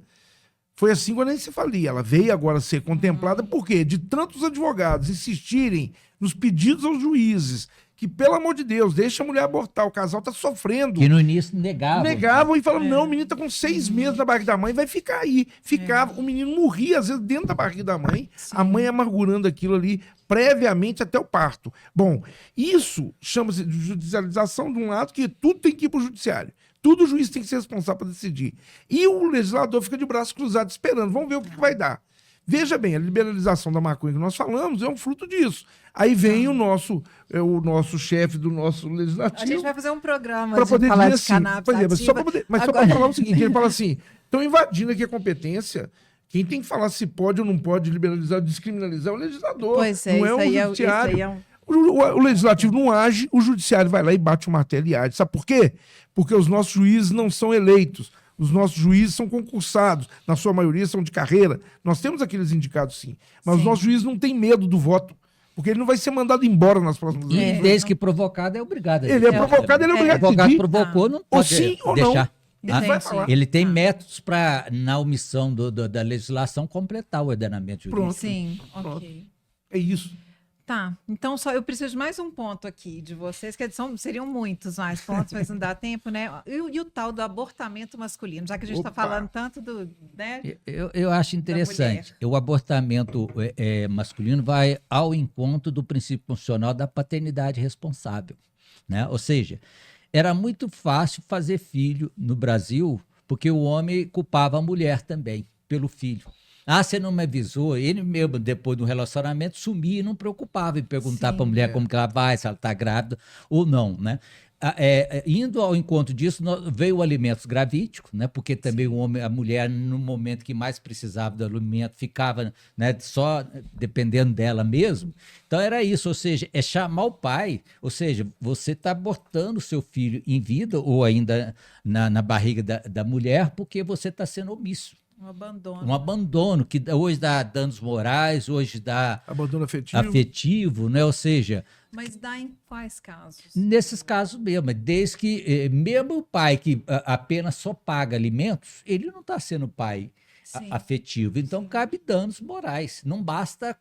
Ela veio agora a ser contemplada, por quê? De tantos advogados insistirem nos pedidos aos juízes, que, pelo amor de Deus, deixa a mulher abortar, o casal está sofrendo. Que no início negavam. Negavam e falavam, não, o menino está com 6 meses na barriga da mãe, vai ficar aí. Ficava, o menino morria, às vezes, dentro da barriga da mãe, a mãe amargurando aquilo ali previamente até o parto. Bom, isso chama-se de judicialização de um lado, que tudo tem que ir para o judiciário. Tudo o juiz tem que ser responsável para decidir. E o legislador fica de braços cruzados esperando. Vamos ver o que vai dar. Veja bem, a liberalização da maconha que nós falamos é um fruto disso. Aí vem o nosso chefe do nosso legislativo. A gente vai fazer um programa para poder falar dizer de cannabis só para falar o seguinte, ele fala assim, estão invadindo aqui a competência. Quem tem que falar se pode ou não pode liberalizar ou descriminalizar é o legislador. Pois é, não é o judiciário. O legislativo não age, o judiciário vai lá e bate o martelo e age. Sabe por quê? Porque os nossos juízes não são eleitos. Os nossos juízes são concursados. Na sua maioria são de carreira. Nós temos aqueles indicados, sim. Mas os nossos juízes não têm medo do voto. Porque ele não vai ser mandado embora nas próximas eleições. E desde que provocado é obrigado. Ele é provocado, ele é obrigado a pedir. O advogado provocou, não pode sim ou deixar. Não. Ele tem métodos para, na omissão da legislação, completar o ordenamento jurídico. Pronto. Sim, ok. É isso. Tá, então eu preciso de mais um ponto aqui de vocês, que seriam muitos mais pontos, mas não dá tempo, né? E o tal do abortamento masculino, já que a gente está falando tanto do... Né, eu acho interessante. O abortamento masculino vai ao encontro do princípio constitucional da paternidade responsável, né? Ou seja, era muito fácil fazer filho no Brasil, porque o homem culpava a mulher também pelo filho. Você não me avisou. Ele mesmo, depois do relacionamento, sumia e não preocupava em perguntar para a mulher como que ela vai, se ela está grávida ou não, né? Indo ao encontro disso, veio o alimentos gravídicos, né? Porque também a mulher, no momento que mais precisava do alimento, ficava, né, só dependendo dela mesmo. Então era isso, ou seja, é chamar o pai, ou seja, você está abortando o seu filho em vida ou ainda na barriga da mulher porque você está sendo omisso. Um abandono que hoje dá danos morais, hoje dá abandono afetivo, né? Ou seja... Mas dá em quais casos? Nesses casos mesmo, desde que mesmo o pai que apenas só paga alimentos, ele não está sendo pai afetivo. Então, cabe danos morais. Não basta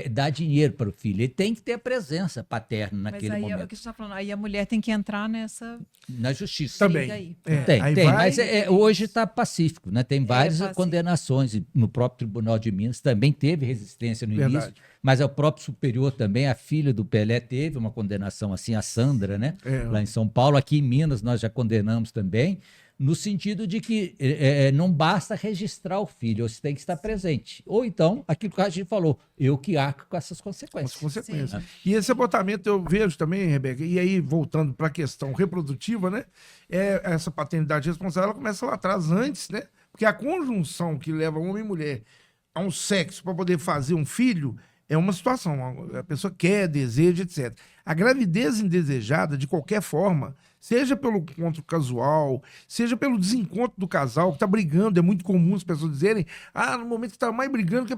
dar dinheiro para o filho, ele tem que ter a presença paterna naquele momento. Mas aí, o que você está falando, aí a mulher tem que entrar na justiça. Também. Tem, mas hoje está pacífico, né? Tem várias condenações. No próprio Tribunal de Minas também teve resistência no início, mas o próprio superior também, a filha do Pelé, teve uma condenação assim, a Sandra, né? Lá em São Paulo. Aqui em Minas nós já condenamos também, no sentido de que não basta registrar o filho, você tem que estar presente. Ou então, aquilo que a gente falou, eu que arco com essas consequências. E esse abortamento eu vejo também, Rebeca, e aí voltando para a questão reprodutiva, né? Essa paternidade responsável, ela começa lá atrás, antes, né? Porque a conjunção que leva homem e mulher a um sexo para poder fazer um filho é uma situação, a pessoa quer, deseja, etc. A gravidez indesejada, de qualquer forma, seja pelo encontro casual, seja pelo desencontro do casal, que está brigando, é muito comum as pessoas dizerem, no momento que está mais brigando, que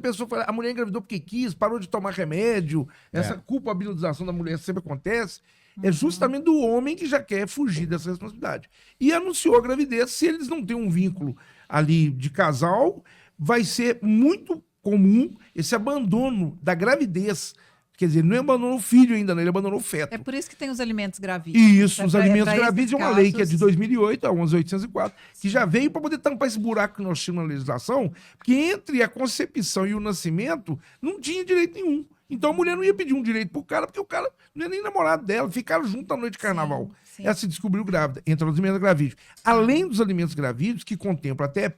a mulher engravidou porque quis, parou de tomar remédio, essa culpabilização da mulher sempre acontece, é justamente do homem que já quer fugir dessa responsabilidade. E anunciou a gravidez, se eles não têm um vínculo ali de casal, vai ser muito comum esse abandono da gravidez. Quer dizer, ele não abandonou o filho ainda, né? Ele abandonou o feto. É por isso que tem os alimentos gravídicos. Isso, os alimentos gravídicos é uma lei que é de 2008, a 11.804, que já veio para poder tampar esse buraco que nós tínhamos na legislação, porque entre a concepção e o nascimento não tinha direito nenhum. Então a mulher não ia pedir um direito pro cara, porque o cara não é nem namorado dela, ficaram juntos na noite de carnaval. Sim. Ela se descobriu grávida, entre os alimentos gravídicos. Além dos alimentos gravídicos, que contemplam até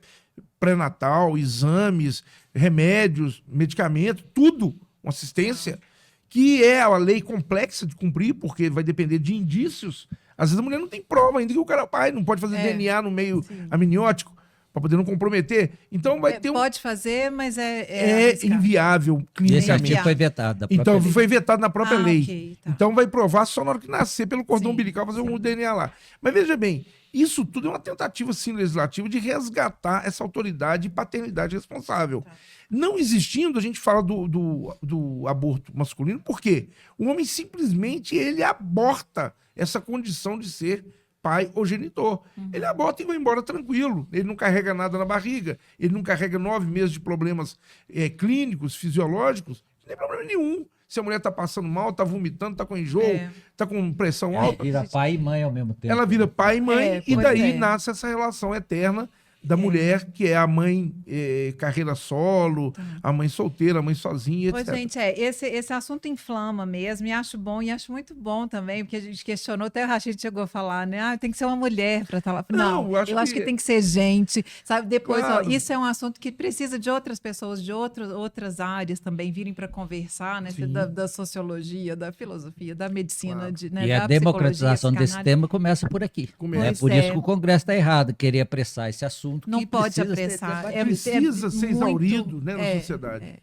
pré-natal, exames, remédios, medicamentos, tudo, uma assistência, que é a lei complexa de cumprir, porque vai depender de indícios. Às vezes a mulher não tem prova ainda que o cara pai não pode fazer DNA no meio amniótico para poder não comprometer. Então vai ter pode fazer, mas é inviável clinicamente. Esse foi vetado. Então foi vetado na própria lei. Okay, tá. Então vai provar só na hora que nascer pelo cordão umbilical, fazer um DNA lá. Mas veja bem, isso tudo é uma tentativa, sim, legislativa de resgatar essa autoridade e paternidade responsável. Tá. Não existindo, a gente fala do aborto masculino, por quê? O homem simplesmente ele aborta essa condição de ser pai ou genitor. Ele aborta e vai embora tranquilo. Ele não carrega nada na barriga. Ele não carrega 9 meses de problemas clínicos, fisiológicos. Não tem problema nenhum. Se a mulher está passando mal, está vomitando, está com enjoo, está com pressão alta. Vira pai e mãe ao mesmo tempo. Ela vira pai e mãe e daí nasce essa relação eterna da mulher, que é a mãe carreira solo, a mãe solteira, a mãe sozinha, etc. Pois, gente, esse assunto inflama mesmo, e acho bom, e acho muito bom também, porque a gente questionou, até a gente chegou a falar, né? Tem que ser uma mulher para estar lá. Não, eu acho que tem que ser gente, sabe? Depois, claro. Isso é um assunto que precisa de outras pessoas, de outras áreas também virem para conversar, né? Da sociologia, da filosofia, da medicina, claro. E a democratização desse tema começa por aqui. Né? Por isso que o Congresso está errado, querer apressar esse assunto. Não pode apressar. Precisa ser exaurido, né, na sociedade.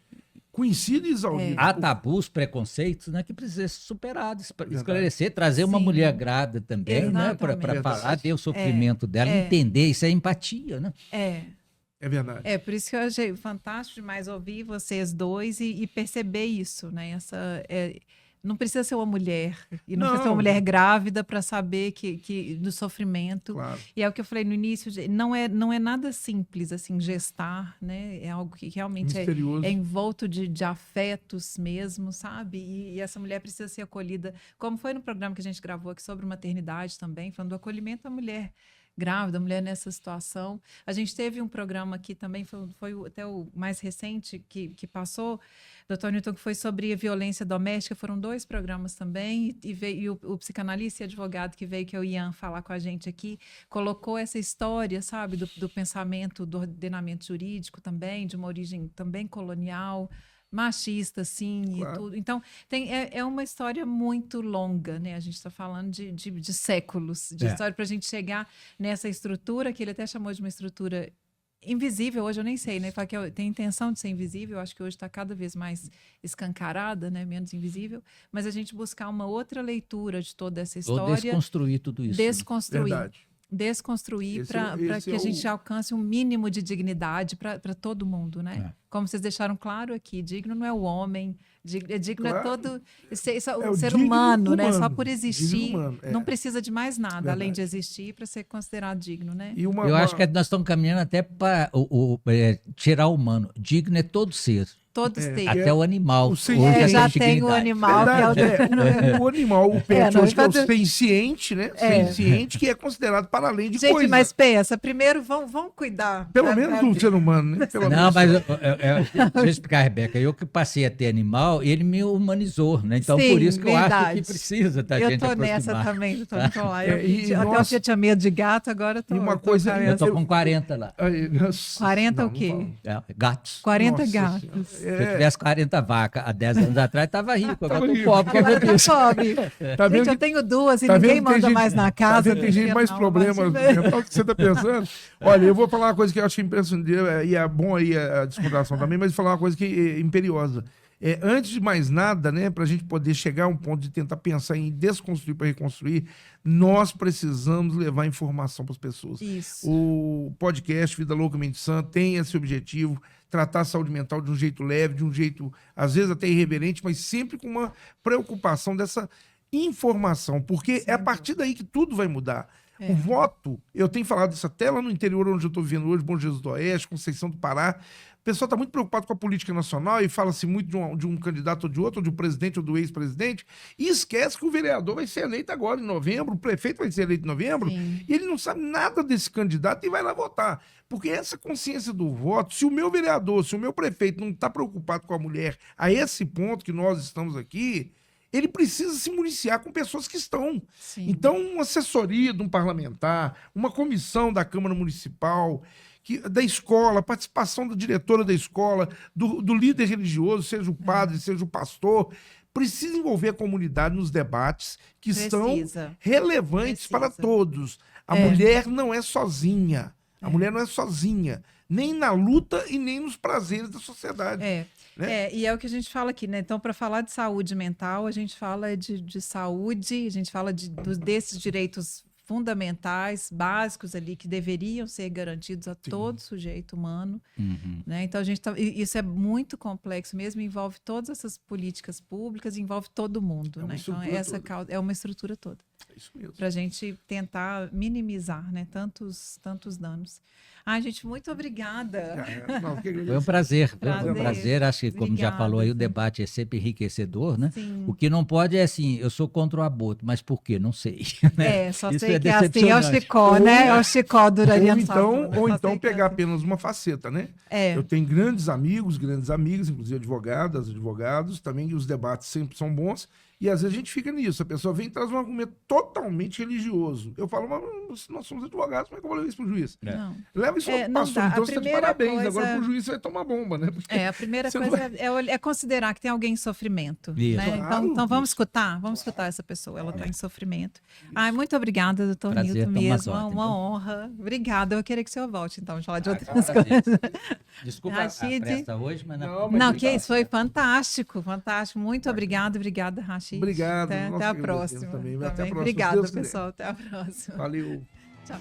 Conhecido e exaurido. Há tabus, preconceitos, né, que precisam ser superados, esclarecer, trazer uma mulher grávida também, né, para falar, ver o sofrimento dela, entender, isso é empatia, né? É verdade. Por isso que eu achei fantástico demais ouvir vocês dois e perceber isso, né? Não precisa ser uma mulher, e não precisa ser uma mulher grávida para saber que do sofrimento. Claro. E é o que eu falei no início, não é nada simples, assim, gestar, né? É algo que realmente é envolto de afetos mesmo, sabe? E essa mulher precisa ser acolhida, como foi no programa que a gente gravou aqui sobre maternidade também, falando do acolhimento da mulher grávida, mulher nessa situação. A gente teve um programa aqui também, foi até o mais recente que passou, Dr. Newton, que foi sobre a violência doméstica. Foram 2 programas também, e o psicanalista e advogado que veio, que é o Ian, falar com a gente aqui, colocou essa história, sabe, do pensamento, do ordenamento jurídico também, de uma origem também colonial, machista, sim, claro. E tudo. Então, é uma história muito longa, né? A gente está falando de séculos de história para a gente chegar nessa estrutura, que ele até chamou de uma estrutura invisível. Hoje eu nem sei, né? Fala que tem intenção de ser invisível, eu acho que hoje está cada vez mais escancarada, né? Menos invisível, mas a gente buscar uma outra leitura de toda essa história. Ou desconstruir tudo isso. Desconstruir. Verdade. desconstruir para que a gente alcance um mínimo de dignidade para todo mundo, né? Como vocês deixaram claro aqui, digno não é o homem, digno é todo o ser humano, né? Só por existir, não precisa de mais nada além de existir para ser considerado digno, né? Eu acho que nós estamos caminhando até para tirar o humano. Digno é todo ser. Todos têm. Até o animal. Já tem o animal. O animal, o pet, hoje que é o senciente, né? Senciente, que é considerado para além de coisa. Gente, mas pensa, primeiro vamos cuidar. Pelo menos do ser humano, né? Não, mas deixa eu explicar, Rebeca. Eu que passei a ter animal, ele me humanizou, né? Então, por isso que eu acho que precisa da gente aproximar. Eu tô nessa também, tô lá. Até eu tinha medo de gato, agora tô... Eu tô com 40 lá. 40 o quê? Gatos. 40 gatos. Se eu tivesse 40 vacas há 10 anos atrás, estava rico. Agora estou pobre. Agora pobre. Tá gente, eu tenho duas e ninguém manda mais na casa. Tem gente mais problemas mental que você está pensando. Olha, eu vou falar uma coisa que eu acho impressionante, e é bom aí a descontração também, mas vou falar uma coisa que é imperiosa. Antes de mais nada, né, para a gente poder chegar a um ponto de tentar pensar em desconstruir para reconstruir, nós precisamos levar informação para as pessoas. Isso. O podcast Vida Loucamente Sã tem esse objetivo, tratar a saúde mental de um jeito leve, de um jeito, às vezes até irreverente, mas sempre com uma preocupação dessa informação, porque é a partir daí que tudo vai mudar. O voto, eu tenho falado isso até lá no interior onde eu estou vivendo hoje, Bom Jesus do Oeste, Conceição do Pará, o pessoal está muito preocupado com a política nacional e fala-se muito de um candidato ou de outro, ou de um presidente ou do ex-presidente, e esquece que o vereador vai ser eleito agora em novembro, o prefeito vai ser eleito em novembro, e ele não sabe nada desse candidato e vai lá votar. Porque essa consciência do voto, se o meu vereador, se o meu prefeito não está preocupado com a mulher a esse ponto que nós estamos aqui, ele precisa se municiar com pessoas que estão. Sim. Então, uma assessoria de um parlamentar, uma comissão da Câmara Municipal, da escola, a participação da diretora da escola, do líder religioso, seja o padre, seja o pastor, precisa envolver a comunidade nos debates que são relevantes para todos. A mulher não é sozinha. A mulher não é sozinha, nem na luta e nem nos prazeres da sociedade. Né? E é o que a gente fala aqui, né? Então, para falar de saúde mental, a gente fala de saúde, a gente fala desses direitos fundamentais, básicos ali, que deveriam ser garantidos a todo sujeito humano. Né? Então, isso é muito complexo mesmo, envolve todas essas políticas públicas, envolve todo mundo. Né? Então, essa causa é uma estrutura toda. É isso mesmo. Para a gente tentar minimizar, né, tantos danos. Gente, muito obrigada. Foi um prazer. Foi um prazer. Acho que, como já falou aí, o debate é sempre enriquecedor, né? Sim. O que não pode é assim, eu sou contra o aborto, mas por quê? Não sei. Né? Só isso sei que é assim, é o Chicó, né? É o Chicó do Ou então pegar apenas uma faceta, né? Eu tenho grandes amigos, grandes amigas, inclusive advogados, também, que os debates sempre são bons. E às vezes a gente fica nisso, a pessoa vem e traz um argumento totalmente religioso. Eu falo, mas nós somos advogados, como é que eu vou levar isso pro juiz? Não. Leva isso ao pastor, então você está de parabéns. Agora pro juiz você vai tomar bomba, né? Porque a primeira coisa é considerar que tem alguém em sofrimento. Isso. Né? Claro, então vamos escutar essa pessoa, ela está em sofrimento. Muito obrigada, doutor Nilton, mesmo. Uma honra. Obrigada. Eu queria que o senhor volte, então, de falar de outras coisas. Desculpa a pressa hoje, mas não, que isso, foi fantástico, fantástico. Muito obrigada, Rachid. Obrigado. Até a próxima. Também. Até a próxima. Obrigada, pessoal. Até a próxima. Valeu. Tchau.